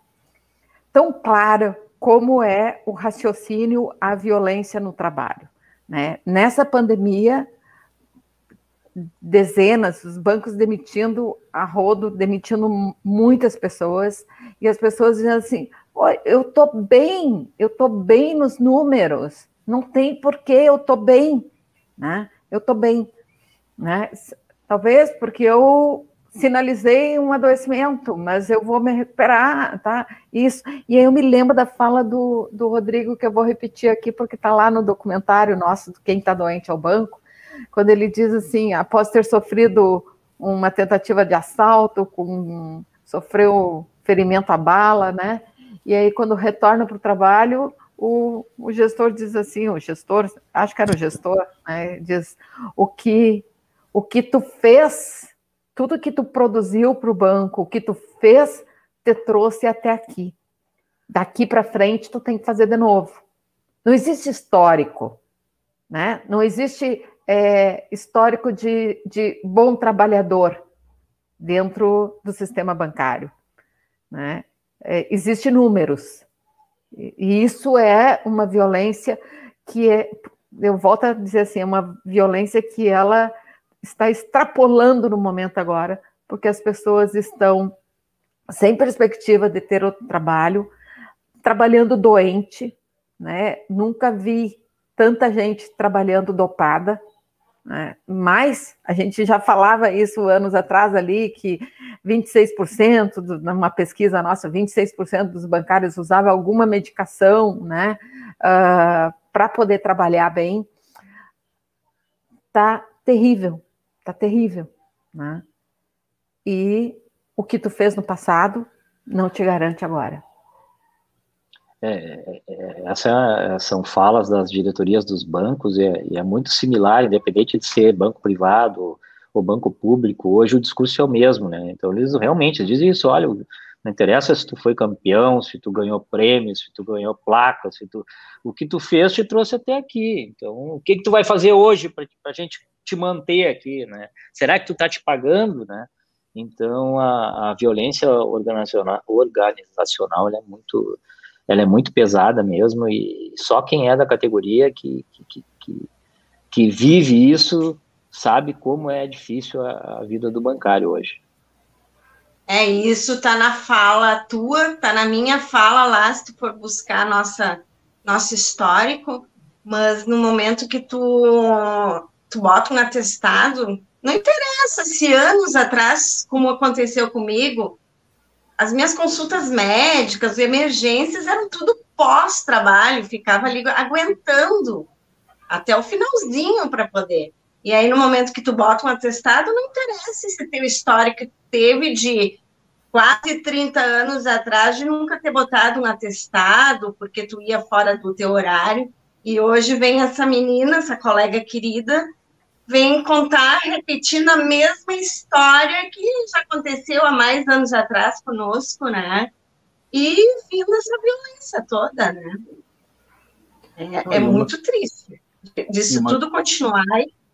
clara como é o raciocínio à violência no trabalho, né? Nessa pandemia, os bancos demitindo a rodo, demitindo muitas pessoas, e as pessoas dizendo assim, eu tô bem nos números, não tem porquê, eu tô bem, né? Eu tô bem, né? Talvez porque eu sinalizei um adoecimento, mas eu vou me recuperar, tá? Isso. E aí eu me lembro da fala do Rodrigo, que eu vou repetir aqui, porque está lá no documentário nosso, Quem Está Doente ao Banco, quando ele diz assim, após ter sofrido uma tentativa de assalto, sofreu ferimento à bala, né? E aí quando retorna para o trabalho, o gestor diz assim, acho que era o gestor, né? Diz, o que tu fez, tudo que tu produziu para o banco, o que tu fez, te trouxe até aqui. Daqui para frente, tu tem que fazer de novo. Não existe histórico, né? Não existe histórico de bom trabalhador dentro do sistema bancário, né? Existe números. E isso é uma violência que eu volto a dizer assim, é uma violência que ela está extrapolando no momento agora, porque as pessoas estão sem perspectiva de ter outro trabalho, trabalhando doente, né? Nunca vi tanta gente trabalhando dopada, né? Mas a gente já falava isso anos atrás ali, que 26%, numa pesquisa nossa, 26% dos bancários usava alguma medicação, né, para poder trabalhar bem. Tá terrível, né? E o que tu fez no passado não te garante agora. Essas são falas das diretorias dos bancos e é muito similar, independente de ser banco privado ou banco público. Hoje o discurso é o mesmo, né? Então eles realmente dizem isso: olha, não interessa se tu foi campeão, se tu ganhou prêmios, se tu ganhou placas, o que tu fez te trouxe até aqui. Então o que tu vai fazer hoje para a gente te manter aqui, né? Será que tu tá te pagando, né? Então a violência organizacional ela é muito pesada mesmo, e só quem é da categoria que vive isso sabe como é difícil a vida do bancário hoje. Isso tá na fala tua, tá na minha fala lá, se tu for buscar nosso histórico, mas no momento que tu bota um atestado, não interessa se anos atrás, como aconteceu comigo, as minhas consultas médicas, emergências, eram tudo pós-trabalho, ficava ali aguentando até o finalzinho para poder. E aí, no momento que tu bota um atestado, não interessa se teu histórico teve de quase 30 anos atrás de nunca ter botado um atestado, porque tu ia fora do teu horário. E hoje vem essa menina, essa colega querida, vem contar, repetindo a mesma história que já aconteceu há mais anos atrás conosco, né? E vindo essa violência toda, né? É muito triste. Disso tudo continuar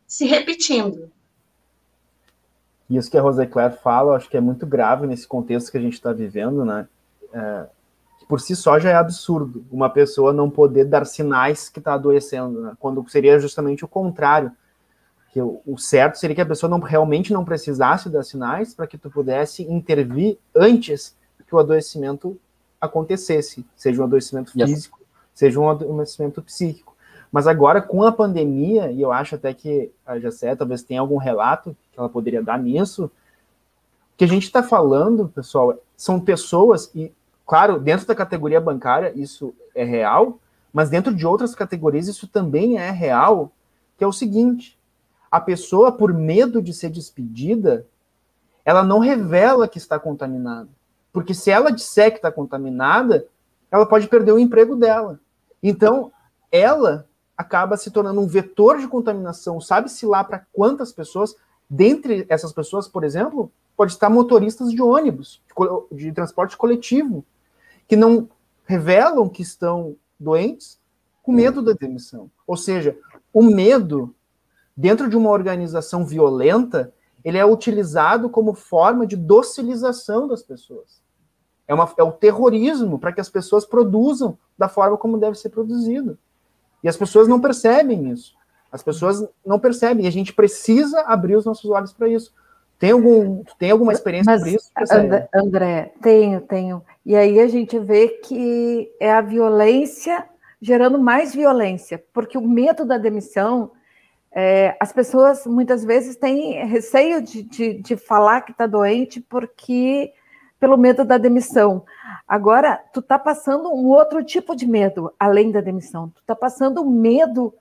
se repetindo. Isso que a Rosicler fala, eu acho que é muito grave nesse contexto que a gente está vivendo, né? Que por si só já é absurdo uma pessoa não poder dar sinais que está adoecendo, né? Quando seria justamente o contrário. Que o certo seria que a pessoa realmente não precisasse dar sinais para que tu pudesse intervir antes que o adoecimento acontecesse, seja um adoecimento físico, seja um adoecimento psíquico. Mas agora, com a pandemia, e eu acho até que a Jacé talvez tenha algum relato que ela poderia dar nisso, o que a gente está falando, pessoal, são pessoas, e claro, dentro da categoria bancária isso é real, mas dentro de outras categorias isso também é real, que é o seguinte: a pessoa, por medo de ser despedida, ela não revela que está contaminada. Porque se ela disser que está contaminada, ela pode perder o emprego dela. Então, ela acaba se tornando um vetor de contaminação, sabe-se lá para quantas pessoas. Dentre essas pessoas, por exemplo, pode estar motoristas de ônibus, de transporte coletivo, que não revelam que estão doentes com medo da demissão. Ou seja, o medo, dentro de uma organização violenta, ele é utilizado como forma de docilização das pessoas. É o terrorismo para que as pessoas produzam da forma como deve ser produzido. E as pessoas não percebem isso. As pessoas não percebem. E a gente precisa abrir os nossos olhos para isso. Tem alguma experiência por isso? André, tenho. E aí a gente vê que é a violência gerando mais violência, porque o medo da demissão, as pessoas muitas vezes têm receio de falar que está doente pelo medo da demissão. Agora, tu está passando um outro tipo de medo, além da demissão. Tu está passando o medo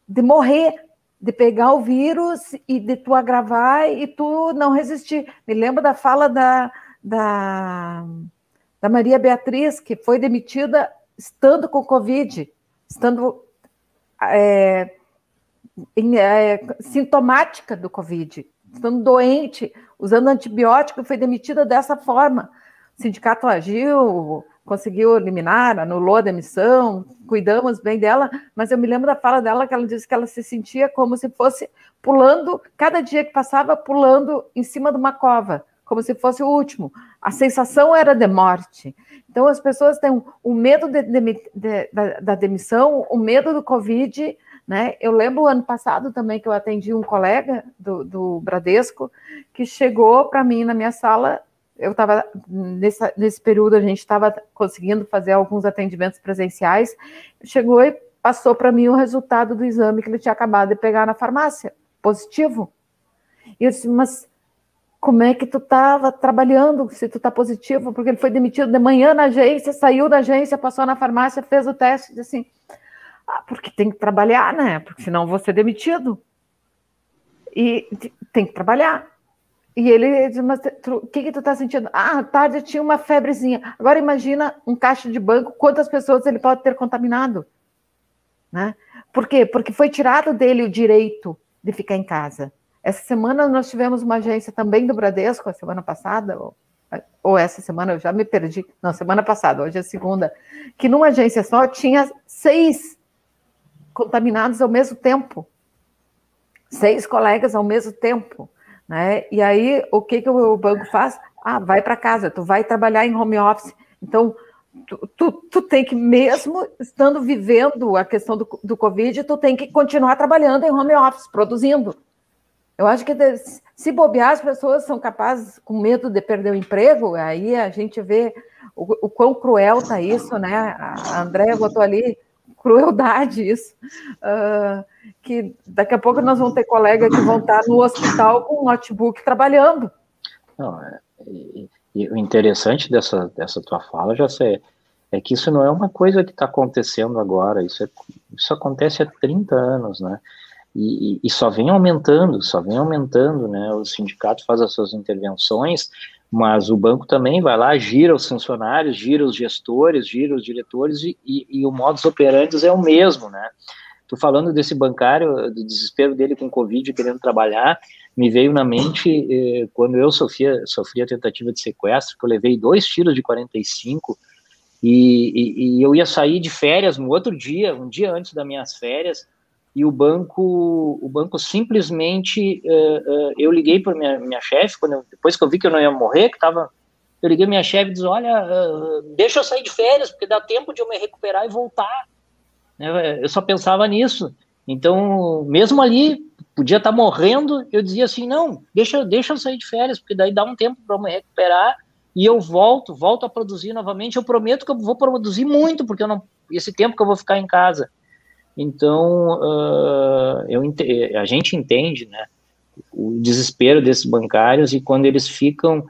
de morrer, de pegar o vírus e de tu agravar e tu não resistir. Me lembro da fala da Maria Beatriz, que foi demitida estando com Covid, estando sintomática do Covid, estando doente, usando antibiótico, foi demitida dessa forma. O sindicato agiu, conseguiu eliminar, anulou a demissão, cuidamos bem dela, mas eu me lembro da fala dela que ela disse que ela se sentia como se fosse pulando, cada dia que passava, pulando em cima de uma cova, como se fosse o último. A sensação era de morte. Então as pessoas têm o medo da demissão, o medo do Covid, né? Eu lembro o ano passado também que eu atendi um colega do Bradesco que chegou para mim na minha sala. Eu estava, nesse período, a gente estava conseguindo fazer alguns atendimentos presenciais, chegou e passou para mim o resultado do exame que ele tinha acabado de pegar na farmácia. positivo. E eu disse, mas como é que tu estava trabalhando se tu está positivo? Porque ele foi demitido de manhã na agência, saiu da agência, passou na farmácia, fez o teste, disse assim, porque tem que trabalhar, né? Porque senão vou ser demitido. E tem que trabalhar. E ele disse, mas o que tu está sentindo? À tarde eu tinha uma febrezinha. Agora imagina um caixa de banco, quantas pessoas ele pode ter contaminado. Né? Por quê? Porque foi tirado dele o direito de ficar em casa. Essa semana nós tivemos uma agência também do Bradesco, a semana passada, ou essa semana, eu já me perdi, não, semana passada, hoje é segunda, que numa agência só tinha 6 contaminados ao mesmo tempo. 6 colegas ao mesmo tempo. Né? E aí, o que o banco faz? Vai para casa, tu vai trabalhar em home office. Então, tu tem que, mesmo estando vivendo a questão do Covid, tu tem que continuar trabalhando em home office, produzindo. Eu acho que se bobear, as pessoas são capazes, com medo de perder o emprego, aí a gente vê o quão cruel está isso, né? A Andréia botou ali, crueldade isso, que daqui a pouco nós vamos ter colegas que vão estar no hospital com um notebook trabalhando. Não, e o interessante dessa tua fala, já sei, é que isso não é uma coisa que está acontecendo agora, isso acontece há 30 anos, né? E só vem aumentando, né? O sindicato faz as suas intervenções, mas o banco também vai lá, gira os funcionários, gira os gestores, gira os diretores, e o modus operandi é o mesmo, né? Tô falando desse bancário, do desespero dele com Covid, querendo trabalhar, me veio na mente quando eu sofri a tentativa de sequestro, que eu levei 2 tiros de 45, e eu ia sair de férias no outro dia, um dia antes das minhas férias, e o banco simplesmente, eu liguei para minha chefe, depois que eu vi que eu não ia morrer, eu liguei minha chefe e disse, olha, deixa eu sair de férias, porque dá tempo de eu me recuperar e voltar. Eu só pensava nisso. Então, mesmo ali, podia estar morrendo, eu dizia assim, não, deixa eu sair de férias, porque daí dá um tempo para eu me recuperar, e eu volto a produzir novamente. Eu prometo que eu vou produzir muito, porque esse tempo que eu vou ficar em casa. Então, a gente entende, né, o desespero desses bancários, e quando eles ficam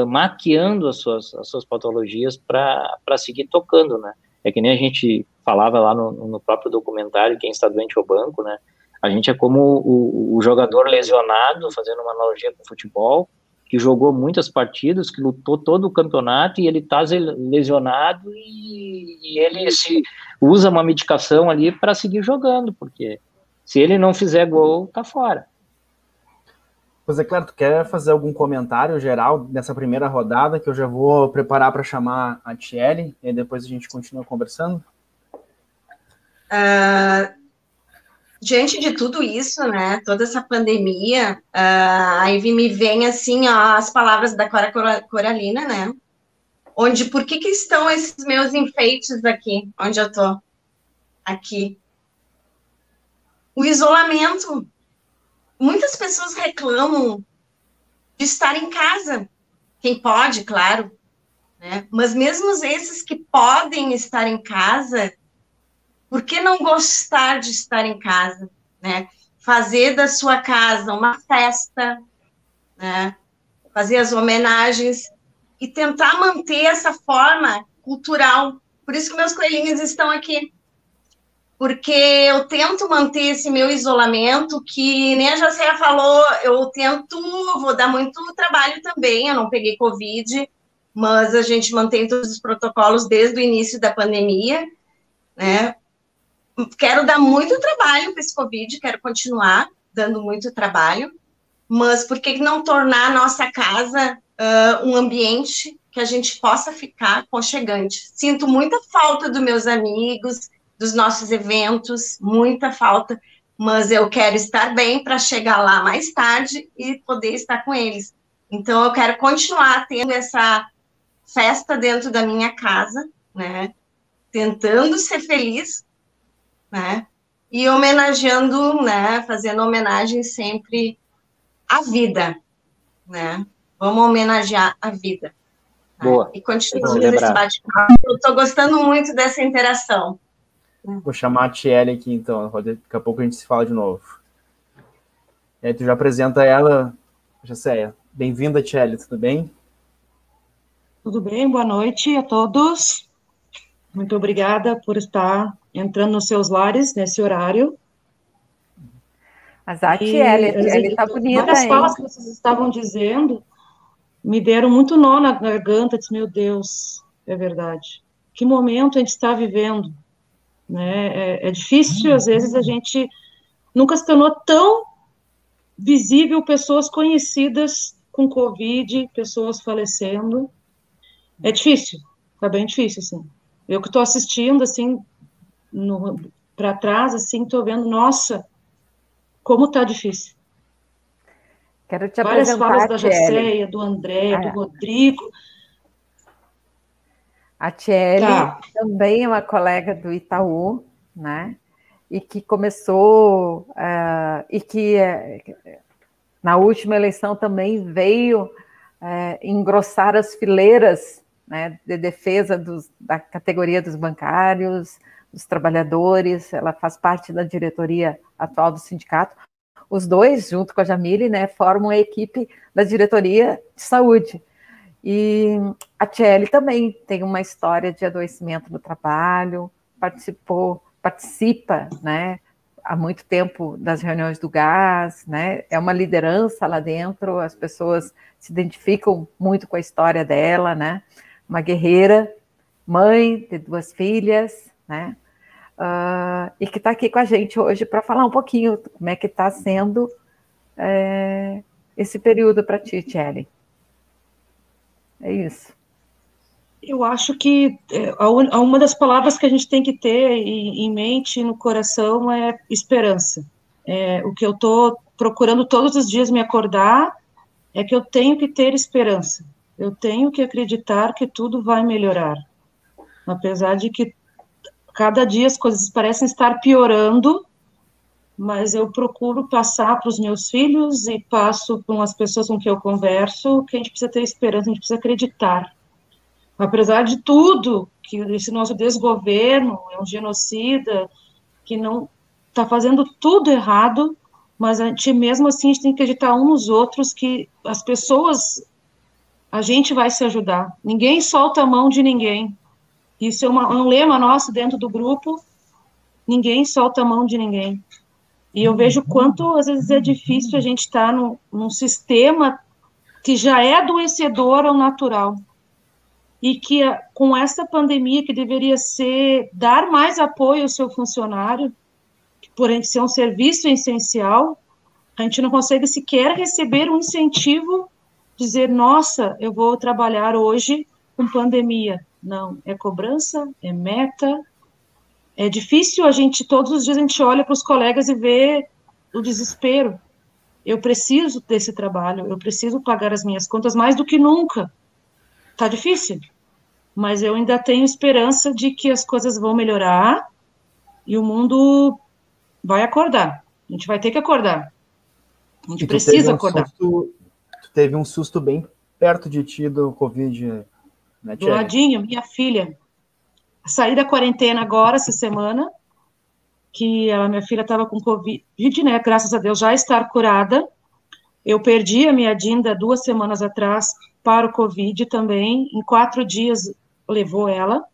maquiando as suas patologias para seguir tocando, né? É que nem a gente falava lá no próprio documentário, Quem Está Doente é o Banco, né? A gente é como o jogador lesionado, fazendo uma analogia com o futebol, que jogou muitas partidas, que lutou todo o campeonato, e ele está lesionado, e ele usa uma medicação ali para seguir jogando, porque se ele não fizer gol, tá fora. Pois é, claro, tu quer fazer algum comentário geral nessa primeira rodada, que eu já vou preparar para chamar a Tiele, e depois a gente continua conversando? Diante de tudo isso, né, toda essa pandemia, aí me vem, assim, as palavras da Cora Coralina, né, por que estão esses meus enfeites aqui, onde eu tô? Aqui. O isolamento. Muitas pessoas reclamam de estar em casa. Quem pode, claro, né, mas mesmo esses que podem estar em casa, por que não gostar de estar em casa, né? Fazer da sua casa uma festa, né? Fazer as homenagens e tentar manter essa forma cultural. Por isso que meus coelhinhos estão aqui. Porque eu tento manter esse meu isolamento, que nem a Jacéia falou, vou dar muito trabalho também, eu não peguei Covid, mas a gente mantém todos os protocolos desde o início da pandemia, né? Quero dar muito trabalho para esse Covid, quero continuar dando muito trabalho, mas por que não tornar a nossa casa um ambiente que a gente possa ficar aconchegante? Sinto muita falta dos meus amigos, dos nossos eventos, muita falta, mas eu quero estar bem para chegar lá mais tarde e poder estar com eles. Então, eu quero continuar tendo essa festa dentro da minha casa, né? Tentando ser feliz, né? E homenageando, né? Fazendo homenagem sempre à vida, né? Vamos homenagear a vida. Boa. Né? E continuamos esse bate-papo. Eu estou gostando muito dessa interação. Vou chamar a Tiele aqui, então. Daqui a pouco a gente se fala de novo. E aí tu já apresenta ela, Jacéia. Bem-vinda, Tchelle, tudo bem? Tudo bem, boa noite a todos. Muito obrigada por estar entrando nos seus lares nesse horário. Mas a Tchelle tá bonita, várias hein? falas que vocês estavam dizendo me deram muito nó na garganta. Disse, meu Deus, é verdade. Que momento a gente está vivendo, né? É difícil, às vezes, a gente nunca se tornou tão visível pessoas conhecidas com Covid, pessoas falecendo. É difícil, tá bem difícil, assim. Eu que estou assistindo, assim, para trás, assim, estou vendo, nossa, como tá difícil. Quero te Várias apresentar falas a da Tchelle. Jacéia, do André, do Rodrigo. A Tchelle Tá. também é uma colega do Itaú, né? E que começou, e que na última eleição também veio engrossar as fileiras, né, de defesa da categoria dos bancários, dos trabalhadores. Ela faz parte da diretoria atual do sindicato. Os dois, junto com a Jamile, né, formam a equipe da diretoria de saúde. E a Tchelle também tem uma história de adoecimento no trabalho, participa, né, há muito tempo das reuniões do gás, né, é uma liderança lá dentro, as pessoas se identificam muito com a história dela, né, uma guerreira, mãe de 2 filhas, né, e que está aqui com a gente hoje para falar um pouquinho como é que está sendo esse período para ti, Tchelle. É isso. Eu acho que uma das palavras que a gente tem que ter em mente, no coração, é esperança. O que eu estou procurando todos os dias me acordar é que eu tenho que ter esperança. Eu tenho que acreditar que tudo vai melhorar. Apesar de que cada dia as coisas parecem estar piorando, mas eu procuro passar para os meus filhos e passo para as pessoas com quem eu converso que a gente precisa ter esperança, a gente precisa acreditar. Apesar de tudo, que esse nosso desgoverno é um genocida, que não está fazendo tudo errado, mas a gente, mesmo assim, a gente tem que acreditar uns nos outros, que as pessoas, a gente vai se ajudar. Ninguém solta a mão de ninguém. Isso é um lema nosso dentro do grupo, ninguém solta a mão de ninguém. E eu vejo quanto, às vezes, é difícil a gente estar num sistema que já é adoecedor ao natural. E que, com essa pandemia, que deveria dar mais apoio ao seu funcionário, por a gente ser um serviço essencial, a gente não consegue sequer receber um incentivo, dizer, nossa, eu vou trabalhar hoje com pandemia. Não, é cobrança, é meta. É difícil todos os dias a gente olha para os colegas e vê o desespero. Eu preciso desse trabalho, eu preciso pagar as minhas contas mais do que nunca. Tá difícil, mas eu ainda tenho esperança de que as coisas vão melhorar e o mundo vai acordar. A gente vai ter que acordar. A gente precisa acordar. Tu teve um susto bem perto de ti do Covid, né, do ladinho, minha filha. Saí da quarentena agora, essa semana, que a minha filha estava com Covid, né, graças a Deus, já estar curada. Eu perdi a minha Dinda 2 semanas atrás para o Covid também, em 4 dias levou ela.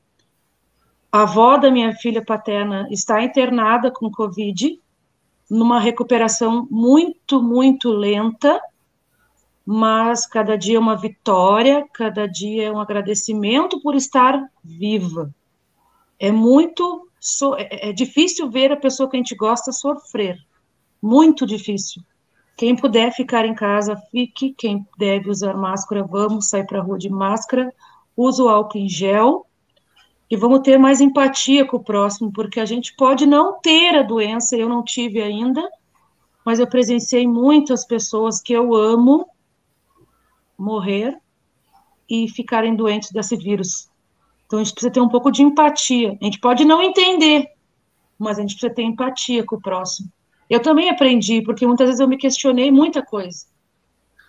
A avó da minha filha paterna está internada com Covid, numa recuperação muito, muito lenta, mas cada dia é uma vitória, cada dia é um agradecimento por estar viva. É difícil ver a pessoa que a gente gosta sofrer, muito difícil. Quem puder ficar em casa, fique. Quem deve usar máscara, vamos sair para a rua de máscara, usa o álcool em gel, e vamos ter mais empatia com o próximo, porque a gente pode não ter a doença, eu não tive ainda, mas eu presenciei muitas pessoas que eu amo morrer e ficarem doentes desse vírus. Então, a gente precisa ter um pouco de empatia. A gente pode não entender, mas a gente precisa ter empatia com o próximo. Eu também aprendi, porque muitas vezes eu me questionei muita coisa.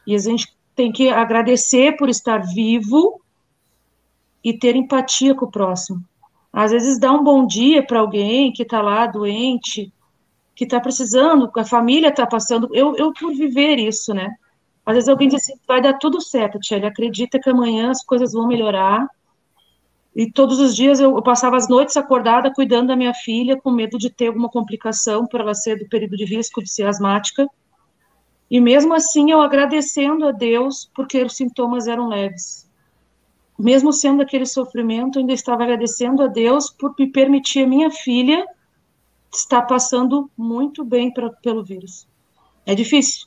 E a gente tem que agradecer por estar vivo e ter empatia com o próximo. Às vezes, dar um bom dia para alguém que está lá doente, que está precisando, a família está passando, eu por viver isso, né? Às vezes alguém diz assim, vai dar tudo certo, tia, ele acredita que amanhã as coisas vão melhorar, e todos os dias eu passava as noites acordada cuidando da minha filha, com medo de ter alguma complicação, por ela ser do período de risco de ser asmática, e mesmo assim eu agradecendo a Deus, porque os sintomas eram leves. Mesmo sendo aquele sofrimento, eu ainda estava agradecendo a Deus por me permitir a minha filha estar passando muito bem pelo vírus. É difícil.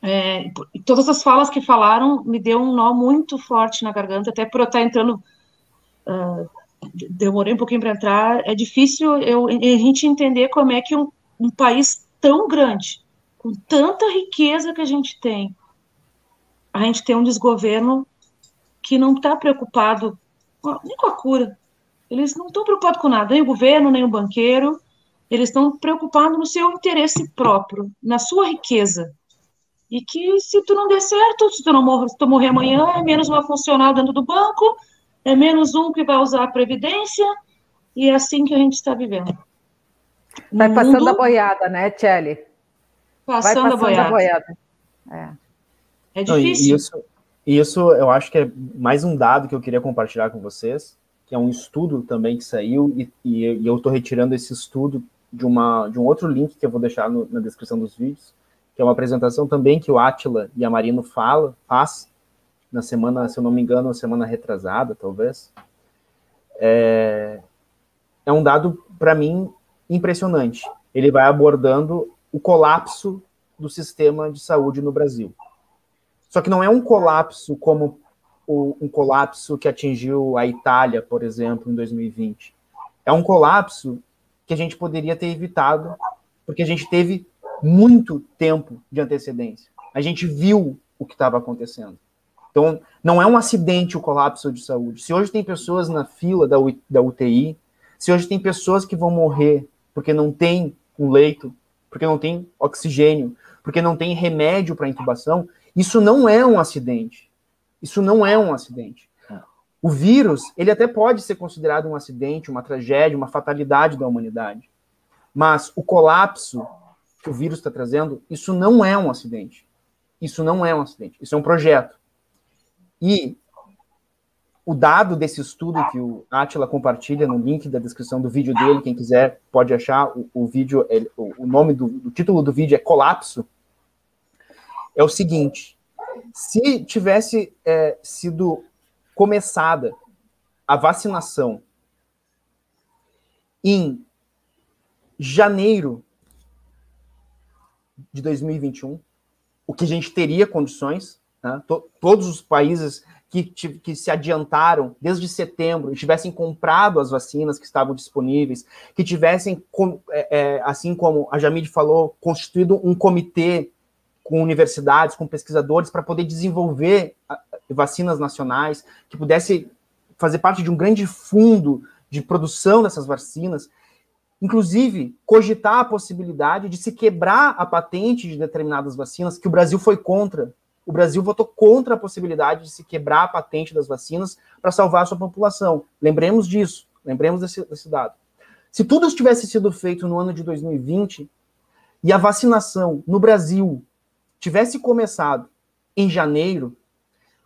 E todas as falas que falaram me deu um nó muito forte na garganta, até por eu estar entrando, demorei um pouquinho para entrar, é difícil a gente entender como é que um país tão grande, com tanta riqueza que a gente tem um desgoverno que não está preocupado nem com a cura. Eles não estão preocupados com nada, nem o governo, nem o banqueiro, eles estão preocupados no seu interesse próprio, na sua riqueza. E que se tu não der certo, se tu morrer amanhã, é menos uma funcionária dentro do banco, é menos um que vai usar a Previdência, e é assim que a gente está vivendo. Vai passando a boiada, né, Tchely? Passando a boiada. É difícil. Isso eu acho que é mais um dado que eu queria compartilhar com vocês, que é um estudo também que saiu, e eu estou retirando esse estudo de um outro link que eu vou deixar na descrição dos vídeos, que é uma apresentação também que o Átila e a Marino faz na semana, se eu não me engano, na semana retrasada, talvez. É um dado, para mim, impressionante. Ele vai abordando o colapso do sistema de saúde no Brasil. Só que não é um colapso como um colapso que atingiu a Itália, por exemplo, em 2020. É um colapso que a gente poderia ter evitado, porque a gente teve muito tempo de antecedência. A gente viu o que estava acontecendo. Então, não é um acidente o colapso de saúde. Se hoje tem pessoas na fila da UTI, se hoje tem pessoas que vão morrer porque não tem um leito, porque não tem oxigênio, porque não tem remédio para intubação, isso não é um acidente. Isso não é um acidente. O vírus, ele até pode ser considerado um acidente, uma tragédia, uma fatalidade da humanidade. Mas o colapso que o vírus está trazendo, isso não é um acidente. Isso não é um acidente. Isso é um projeto. E o dado desse estudo que o Átila compartilha no link da descrição do vídeo dele, quem quiser pode achar, o vídeo, o nome do título do vídeo é Colapso, é o seguinte: se tivesse sido começada a vacinação em janeiro de 2021, o que a gente teria condições, né? Todos os países que se adiantaram desde setembro e tivessem comprado as vacinas que estavam disponíveis, que tivessem, assim como a Jamide falou, constituído um comitê com universidades, com pesquisadores, para poder desenvolver vacinas nacionais, que pudesse fazer parte de um grande fundo de produção dessas vacinas, inclusive cogitar a possibilidade de se quebrar a patente de determinadas vacinas, que o Brasil foi contra. O Brasil votou contra a possibilidade de se quebrar a patente das vacinas para salvar a sua população. Lembremos disso, lembremos desse dado. Se tudo tivesse sido feito no ano de 2020 e a vacinação no Brasil tivesse começado em janeiro,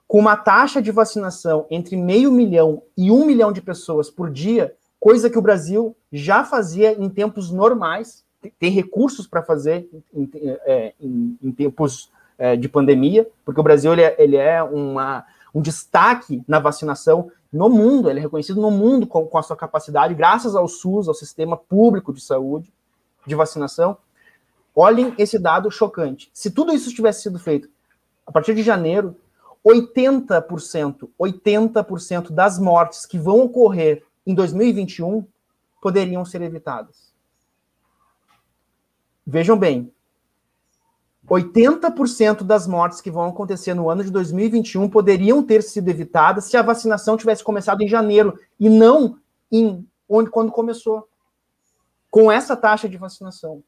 com uma taxa de vacinação entre 500 mil e 1 milhão de pessoas por dia, coisa que o Brasil já fazia em tempos normais, tem recursos para fazer em tempos de pandemia, porque o Brasil ele é um destaque na vacinação no mundo, ele é reconhecido no mundo com a sua capacidade, graças ao SUS, ao sistema público de saúde, de vacinação. Olhem esse dado chocante. Se tudo isso tivesse sido feito a partir de janeiro, 80% das mortes que vão ocorrer em 2021 poderiam ser evitadas. Vejam bem, 80% das mortes que vão acontecer no ano de 2021 poderiam ter sido evitadas se a vacinação tivesse começado em janeiro e não quando começou, com essa taxa de vacinação.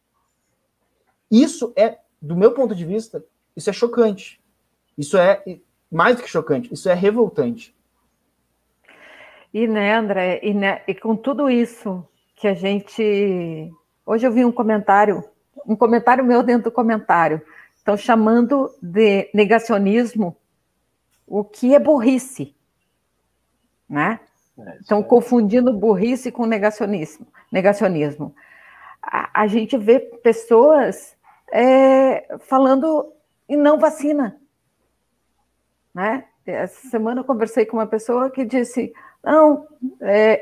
Isso do meu ponto de vista, isso é chocante. Isso é mais do que chocante, isso é revoltante. E, né, André, e com tudo isso que a gente Hoje eu vi um comentário meu dentro do comentário. Estão chamando de negacionismo o que é burrice, né? Estão confundindo burrice com negacionismo. A gente vê pessoas falando em não vacina, né? Essa semana eu conversei com uma pessoa que disse, não,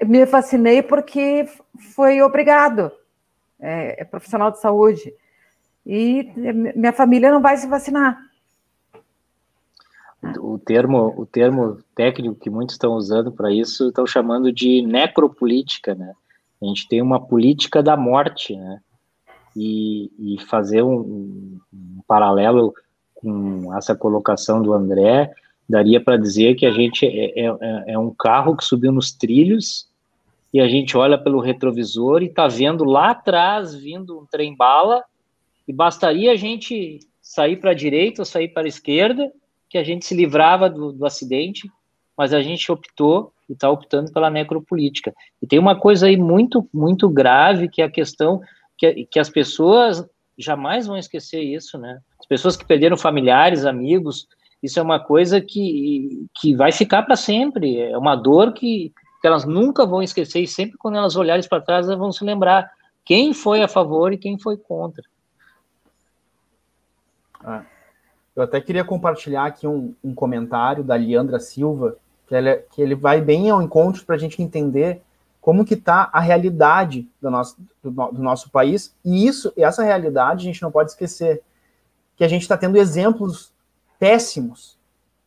me vacinei porque foi obrigado, é profissional de saúde, e minha família não vai se vacinar. O termo técnico que muitos estão usando para isso, estão chamando de necropolítica, né? A gente tem uma política da morte, né? E fazer um paralelo com essa colocação do André, daria para dizer que a gente é um carro que subiu nos trilhos e a gente olha pelo retrovisor e está vendo lá atrás vindo um trem-bala e bastaria a gente sair para a direita ou sair para a esquerda que a gente se livrava do acidente, mas a gente optou e está optando pela necropolítica. E tem uma coisa aí muito, muito grave, que é a questão que as pessoas jamais vão esquecer isso, né? As pessoas que perderam familiares, amigos, isso é uma coisa que vai ficar para sempre, é uma dor que elas nunca vão esquecer, e sempre quando elas olharem para trás, elas vão se lembrar quem foi a favor e quem foi contra. Eu até queria compartilhar aqui um comentário da Leandra Silva, que ele vai bem ao encontro para a gente entender como que está a realidade do nosso país, e essa realidade a gente não pode esquecer, que a gente está tendo exemplos péssimos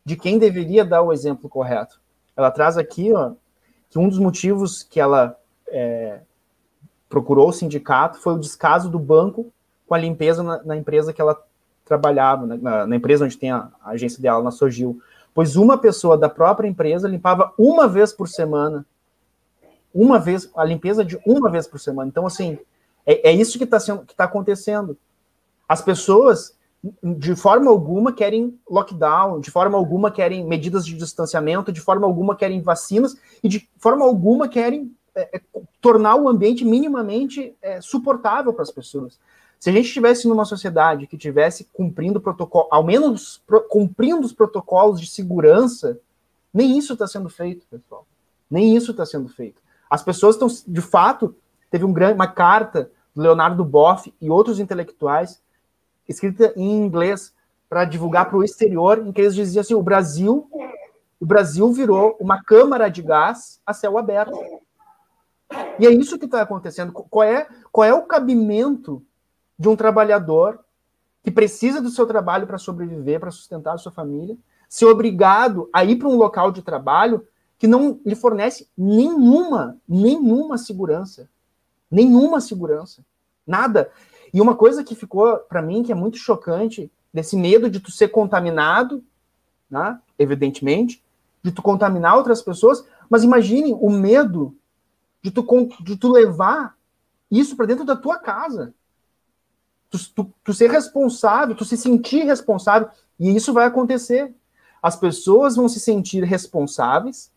de quem deveria dar o exemplo correto. Ela traz aqui, ó, que um dos motivos que ela procurou o sindicato foi o descaso do banco com a limpeza na empresa que ela trabalhava, na empresa onde tem a agência dela, na Sogil, pois uma pessoa da própria empresa limpava uma vez por semana, a limpeza de uma vez por semana. Então, assim, é isso que está acontecendo. As pessoas, de forma alguma, querem lockdown, de forma alguma querem medidas de distanciamento, de forma alguma querem vacinas, e de forma alguma querem tornar o ambiente minimamente suportável para as pessoas. Se a gente estivesse numa sociedade que estivesse cumprindo protocolo, ao menos cumprindo os protocolos de segurança, nem isso está sendo feito, pessoal. Nem isso está sendo feito. As pessoas estão, de fato, teve uma carta do Leonardo Boff e outros intelectuais, escrita em inglês, para divulgar para o exterior, em que eles diziam assim, o Brasil virou uma câmara de gás a céu aberto. E é isso que está acontecendo. Qual é o cabimento de um trabalhador que precisa do seu trabalho para sobreviver, para sustentar a sua família, ser obrigado a ir para um local de trabalho que não lhe fornece nenhuma segurança. Nenhuma segurança. Nada. E uma coisa que ficou, para mim, que é muito chocante, desse medo de tu ser contaminado, né, evidentemente, de tu contaminar outras pessoas, mas imagine o medo de tu levar isso para dentro da tua casa. Tu ser responsável, tu se sentir responsável, e isso vai acontecer. As pessoas vão se sentir responsáveis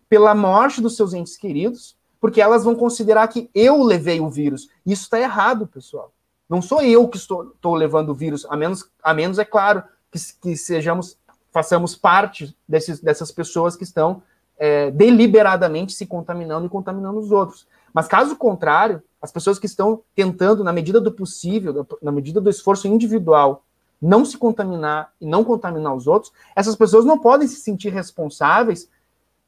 pela morte dos seus entes queridos, porque elas vão considerar que eu levei o vírus. Isso está errado, pessoal. Não sou eu que estou levando o vírus, a menos é claro, que façamos parte dessas pessoas que estão deliberadamente se contaminando e contaminando os outros. Mas caso contrário, as pessoas que estão tentando, na medida do possível, na medida do esforço individual, não se contaminar e não contaminar os outros, essas pessoas não podem se sentir responsáveis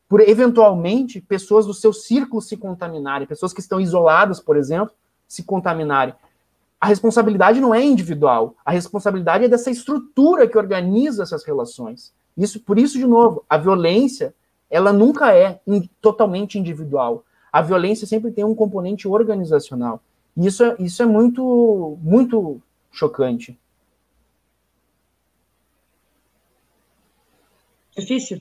por, eventualmente, pessoas do seu círculo se contaminarem, pessoas que estão isoladas, por exemplo, se contaminarem. A responsabilidade não é individual, a responsabilidade é dessa estrutura que organiza essas relações. Por isso, de novo, a violência, ela nunca é totalmente individual. A violência sempre tem um componente organizacional. E isso é muito, muito chocante. Difícil.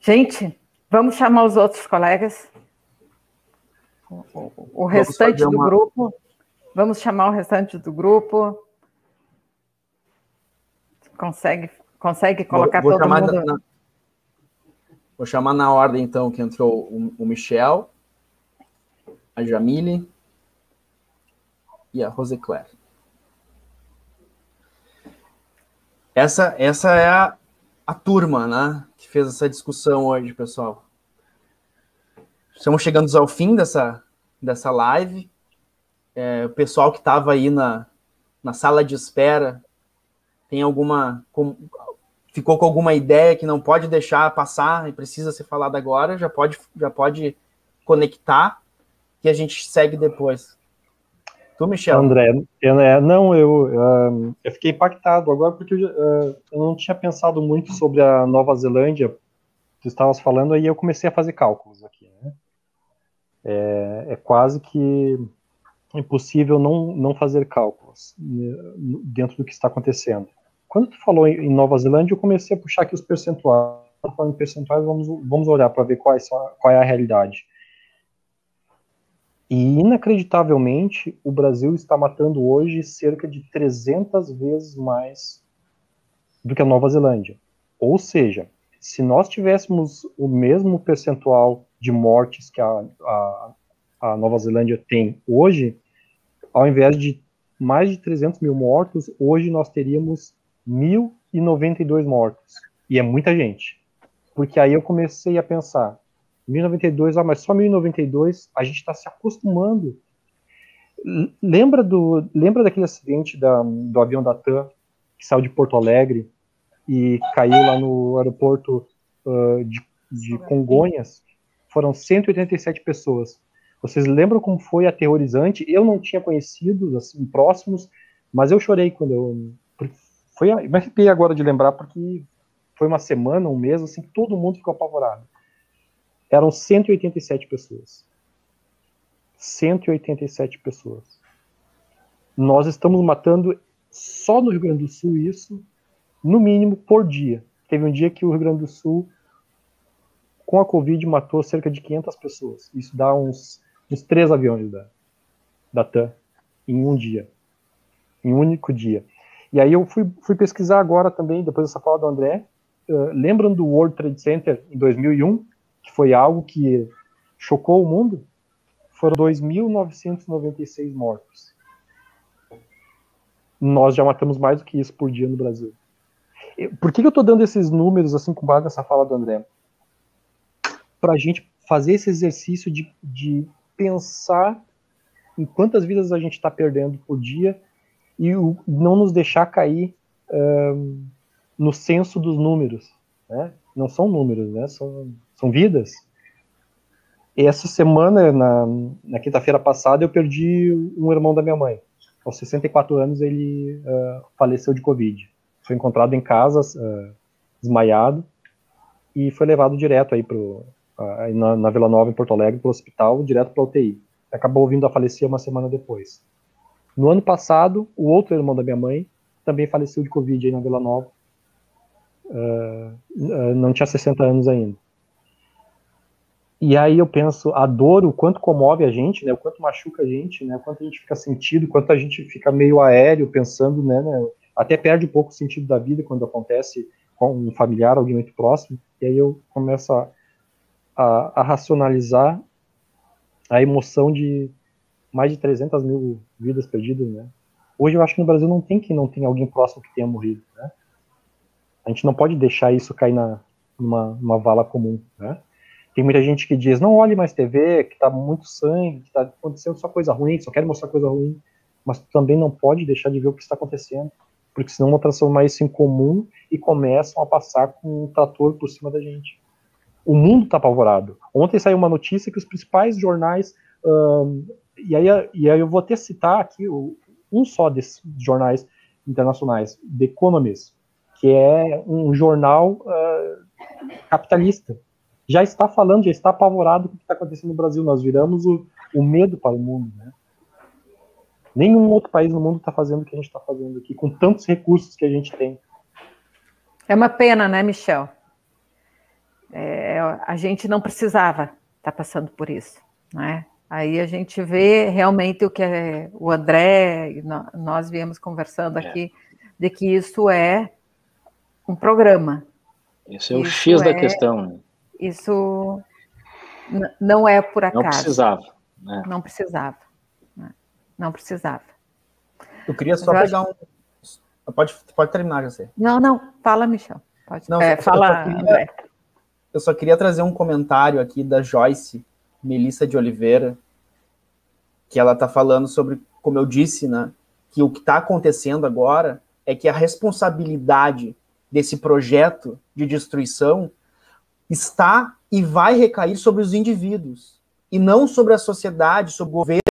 Gente, vamos chamar os outros colegas. O restante do grupo. Vamos chamar o restante do grupo. Consegue colocar todo mundo? Vou chamar na ordem, então, que entrou o Michel, a Jamile e a Rosicler. Essa é a turma, né, que fez essa discussão hoje, pessoal. Estamos chegando ao fim dessa live. O pessoal que estava aí na sala de espera ficou com alguma ideia que não pode deixar passar e precisa ser falada agora, já pode conectar, que a gente segue depois. Tu, Michel? André, eu fiquei impactado agora porque eu não tinha pensado muito sobre a Nova Zelândia. Tu estavas falando, aí eu comecei a fazer cálculos aqui, né? É quase que impossível não fazer cálculos dentro do que está acontecendo. Quando tu falou em Nova Zelândia, eu comecei a puxar aqui os percentuais. Falando em percentuais, vamos olhar para ver qual é a realidade. E, inacreditavelmente, o Brasil está matando hoje cerca de 300 vezes mais do que a Nova Zelândia. Ou seja, se nós tivéssemos o mesmo percentual de mortes que a Nova Zelândia tem hoje, ao invés de mais de 300 mil mortos, hoje nós teríamos 1.092 mortos. E é muita gente. Porque aí eu comecei a pensar, 1.092, mas só 1.092, a gente está se acostumando. Lembra daquele acidente do avião da TAM, que saiu de Porto Alegre e caiu lá no aeroporto de Congonhas? Foram 187 pessoas. Vocês lembram como foi aterrorizante? Eu não tinha conhecido, assim, próximos, mas eu chorei quando eu... Me arrepiei agora de lembrar, porque foi uma semana, um mês, assim, todo mundo ficou apavorado. Eram 187 pessoas. 187 pessoas. Nós estamos matando, só no Rio Grande do Sul, isso, no mínimo, por dia. Teve um dia que o Rio Grande do Sul, com a Covid, matou cerca de 500 pessoas. Isso dá uns 3 aviões da TAM em um dia. Em um único dia. E aí eu fui pesquisar agora também, depois dessa fala do André. Lembram do World Trade Center em 2001? Que foi algo que chocou o mundo? Foram 2.996 mortos. Nós já matamos mais do que isso por dia no Brasil. Por que eu estou dando esses números assim com base nessa fala do André? Para a gente fazer esse exercício de pensar em quantas vidas a gente está perdendo por dia e não nos deixar cair no senso dos números, né? Não são números, né? São vidas. E essa semana, na quinta-feira passada, eu perdi um irmão da minha mãe. Aos 64 anos, ele faleceu de Covid. Foi encontrado em casa, desmaiado, e foi levado direto aí na Vila Nova, em Porto Alegre, para o hospital, direto para a UTI. Acabou vindo a falecer uma semana depois. No ano passado, o outro irmão da minha mãe também faleceu de Covid aí na Vila Nova. Não tinha 60 anos ainda. E aí eu penso, a dor, o quanto comove a gente, né, o quanto machuca a gente, né, o quanto a gente fica sentido, o quanto a gente fica meio aéreo pensando, né, até perde um pouco o sentido da vida quando acontece com um familiar, alguém muito próximo, e aí eu começo a racionalizar a emoção de mais de 300 mil vidas perdidas, né. Hoje eu acho que no Brasil não tem quem não tenha alguém próximo que tenha morrido, né. A gente não pode deixar isso cair numa vala comum, né. Tem muita gente que diz, não olhe mais TV, que tá muito sangue, que tá acontecendo só coisa ruim, só quer mostrar coisa ruim. Mas tu também não pode deixar de ver o que está acontecendo, porque senão vão transformar isso em comum e começam a passar com um trator por cima da gente. O mundo está apavorado. Ontem saiu uma notícia que os principais jornais, e aí eu vou até citar aqui um só desses jornais internacionais, The Economist, que é um jornal capitalista. Já está falando, já está apavorado com o que está acontecendo no Brasil. Nós viramos o medo para o mundo, né? Nenhum outro país no mundo está fazendo o que a gente está fazendo aqui, com tantos recursos que a gente tem. É uma pena, né, Michel? A gente não precisava estar passando por isso, né? Aí a gente vê realmente o que o André e nós viemos conversando aqui, de que isso é um programa. Esse é o X da questão, né? Isso não é por acaso. Não precisava. Né? Não precisava. Não precisava. Eu queria só pegar um... Pode terminar, já sei. Não. Fala, Michel. Pode. Não, fala, André. Eu só queria trazer um comentário aqui da Joyce Melissa de Oliveira, que ela está falando sobre, como eu disse, né, que o que está acontecendo agora é que a responsabilidade desse projeto de destruição está e vai recair sobre os indivíduos, e não sobre a sociedade, sobre o governo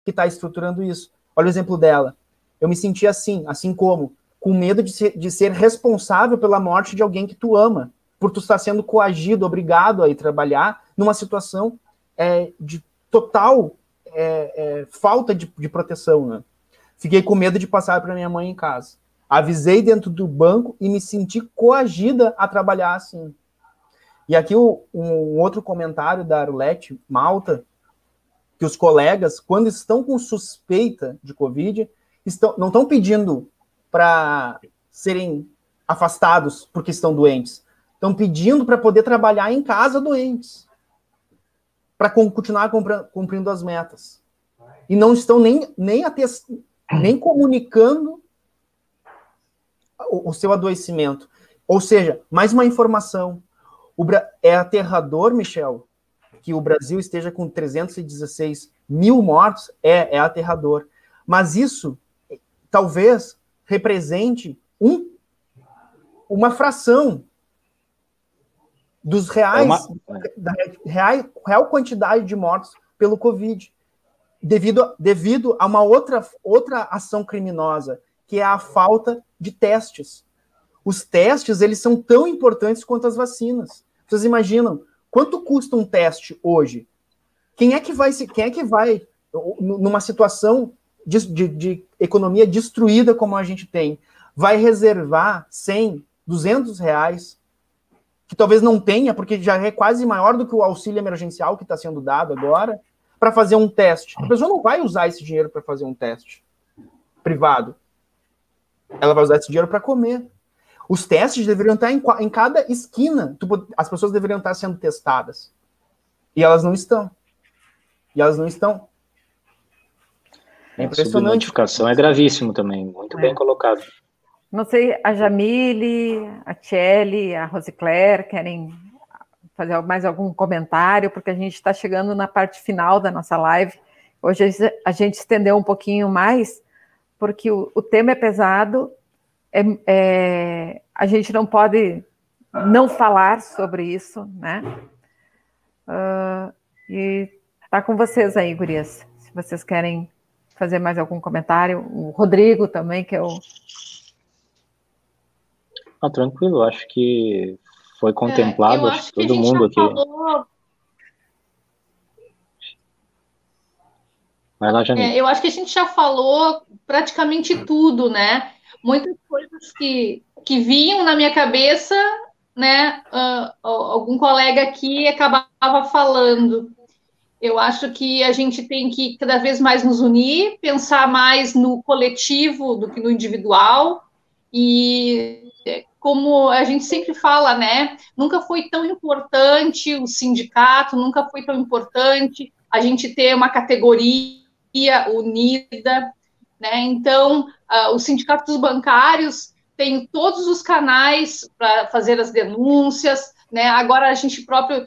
que está estruturando isso. Olha o exemplo dela. Eu me senti assim como, com medo de ser responsável pela morte de alguém que tu ama, por tu estar sendo coagido, obrigado a ir trabalhar numa situação de total falta de proteção, né? Fiquei com medo de passar para minha mãe em casa. Avisei dentro do banco e me senti coagida a trabalhar assim. E aqui um outro comentário da Arlete Malta, que os colegas, quando estão com suspeita de Covid, não estão pedindo para serem afastados porque estão doentes. Estão pedindo para poder trabalhar em casa doentes, para continuar cumprindo as metas. E não estão nem comunicando o seu adoecimento. Ou seja, mais uma informação. É aterrador, Michel, que o Brasil esteja com 316 mil mortos. É aterrador. Mas isso talvez represente uma fração dos da real quantidade de mortos pelo Covid, devido a uma outra ação criminosa, que é a falta de testes. Os testes, eles são tão importantes quanto as vacinas. Vocês imaginam quanto custa um teste hoje? Quem é que vai, numa situação de economia destruída como a gente tem, vai reservar 100, 200 reais, que talvez não tenha, porque já é quase maior do que o auxílio emergencial que está sendo dado agora, para fazer um teste? A pessoa não vai usar esse dinheiro para fazer um teste privado. Ela vai usar esse dinheiro para comer. Os testes deveriam estar em cada esquina. As pessoas deveriam estar sendo testadas. E elas não estão. É impressionante. A subnotificação é gravíssimo também. Muito bem colocado. Não sei, a Jamile, a Tchelle, a Rosicler querem fazer mais algum comentário, porque a gente está chegando na parte final da nossa live. Hoje a gente estendeu um pouquinho mais, porque o tema é pesado, a gente não pode não falar sobre isso, né? E tá com vocês aí, gurias, se vocês querem fazer mais algum comentário. O Rodrigo também, que é o... Tranquilo, acho que foi contemplado, acho que todo mundo aqui. Vai lá, Janine. Eu acho que a gente já falou praticamente tudo, né? Muitas coisas que vinham na minha cabeça, né? Algum colega aqui acabava falando. Eu acho que a gente tem que cada vez mais nos unir, pensar mais no coletivo do que no individual. E como a gente sempre fala, né? Nunca foi tão importante o sindicato, nunca foi tão importante a gente ter uma categoria unida, né? Então, os sindicatos bancários têm todos os canais para fazer as denúncias, né? Agora a gente próprio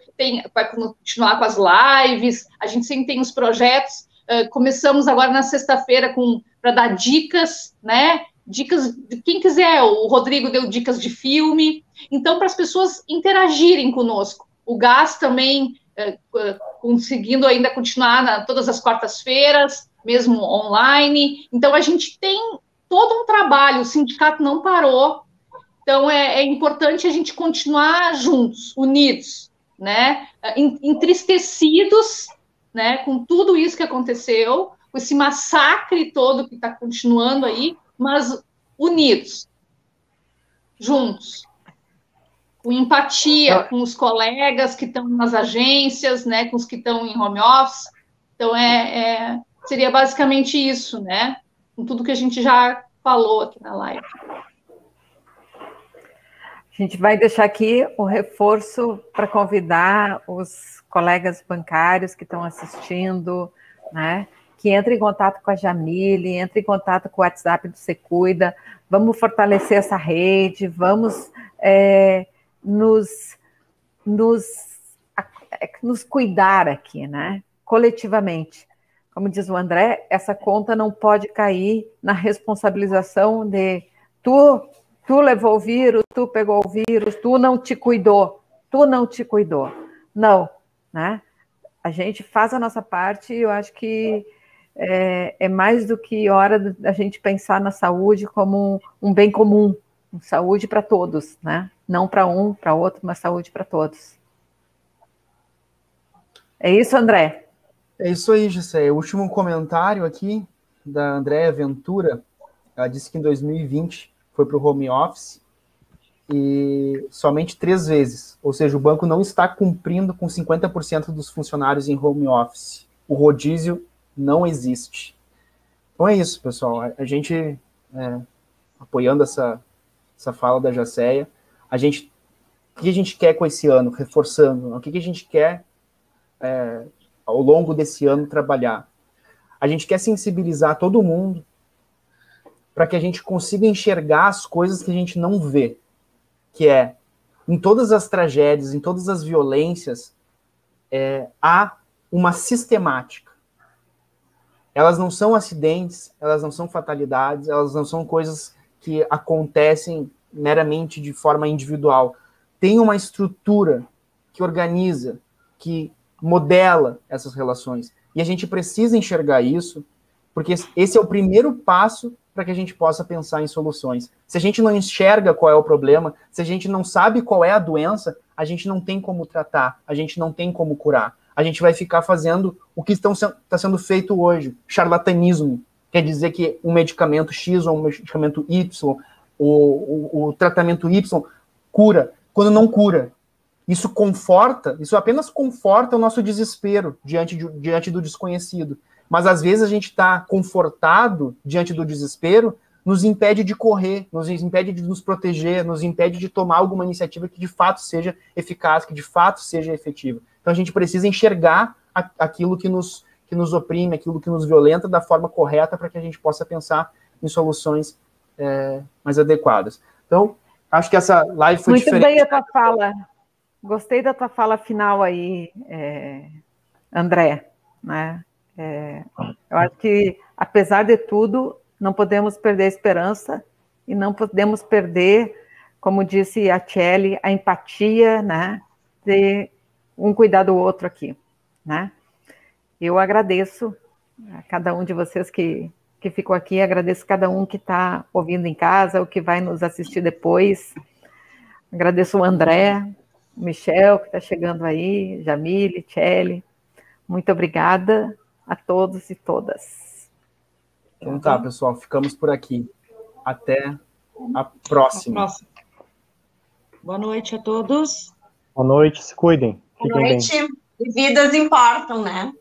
vai continuar com as lives, a gente sempre tem os projetos. Começamos agora na sexta-feira para dar dicas, né? Dicas de quem quiser. O Rodrigo deu dicas de filme. Então, para as pessoas interagirem conosco. O Gás também conseguindo ainda continuar todas as quartas-feiras, mesmo online. Então, a gente tem todo um trabalho, o sindicato não parou. Então, é importante a gente continuar juntos, unidos, né? Entristecidos, né? Com tudo isso que aconteceu, com esse massacre todo que está continuando aí, mas unidos, juntos, com empatia com os colegas que estão nas agências, né, com os que estão em home office. Então, seria basicamente isso, né, com tudo que a gente já falou aqui na live. A gente vai deixar aqui o reforço para convidar os colegas bancários que estão assistindo, né? Que entrem em contato com a Jamile, entrem em contato com o WhatsApp do Secuida, vamos fortalecer essa rede, vamos nos cuidar aqui, né? Coletivamente. Como diz o André, essa conta não pode cair na responsabilização de tu levou o vírus, tu pegou o vírus, tu não te cuidou. Não, né? A gente faz a nossa parte e eu acho que é mais do que hora da gente pensar na saúde como um bem comum, saúde para todos, né? Não para um, para outro, mas saúde para todos. É isso, André? É isso aí, Gessé. O último comentário aqui da Andréa Ventura, ela disse que em 2020 foi para o home office e somente 3 vezes, ou seja, o banco não está cumprindo com 50% dos funcionários em home office. O rodízio não existe. Então é isso, pessoal. A gente, apoiando essa fala da Jacéia, o que a gente quer com esse ano, reforçando, o que a gente quer ao longo desse ano trabalhar? A gente quer sensibilizar todo mundo para que a gente consiga enxergar as coisas que a gente não vê, que em todas as tragédias, em todas as violências, há uma sistemática. Elas não são acidentes, elas não são fatalidades, elas não são coisas que acontecem meramente de forma individual. Tem uma estrutura que organiza, que modela essas relações. E a gente precisa enxergar isso, porque esse é o primeiro passo para que a gente possa pensar em soluções. Se a gente não enxerga qual é o problema, se a gente não sabe qual é a doença, a gente não tem como tratar, a gente não tem como curar. A gente vai ficar fazendo o que está sendo feito hoje, charlatanismo. Quer dizer que um medicamento X ou um medicamento Y, o tratamento Y cura, quando não cura. Isso apenas conforta o nosso desespero diante do desconhecido. Mas às vezes a gente está confortado diante do desespero, nos impede de correr, nos impede de nos proteger, nos impede de tomar alguma iniciativa que de fato seja eficaz, que de fato seja efetiva. Então a gente precisa enxergar aquilo que nos oprime, aquilo que nos violenta da forma correta para que a gente possa pensar em soluções mais adequadas. Então, acho que essa live foi diferente. Muito bem a tua fala. Gostei da tua fala final aí, André, né? Eu acho que, apesar de tudo, não podemos perder a esperança e não podemos perder, como disse a Tchely, a empatia, né? De um cuidar do outro aqui, né? Eu agradeço a cada um de vocês que ficou aqui, agradeço cada um que está ouvindo em casa, ou que vai nos assistir depois. Agradeço o André, o Michel, que está chegando aí, Jamile, Tchely. Muito obrigada a todos e todas. Então tá, pessoal, ficamos por aqui. Até a próxima. Boa noite a todos. Boa noite, se cuidem. Boa noite. E vidas importam, né?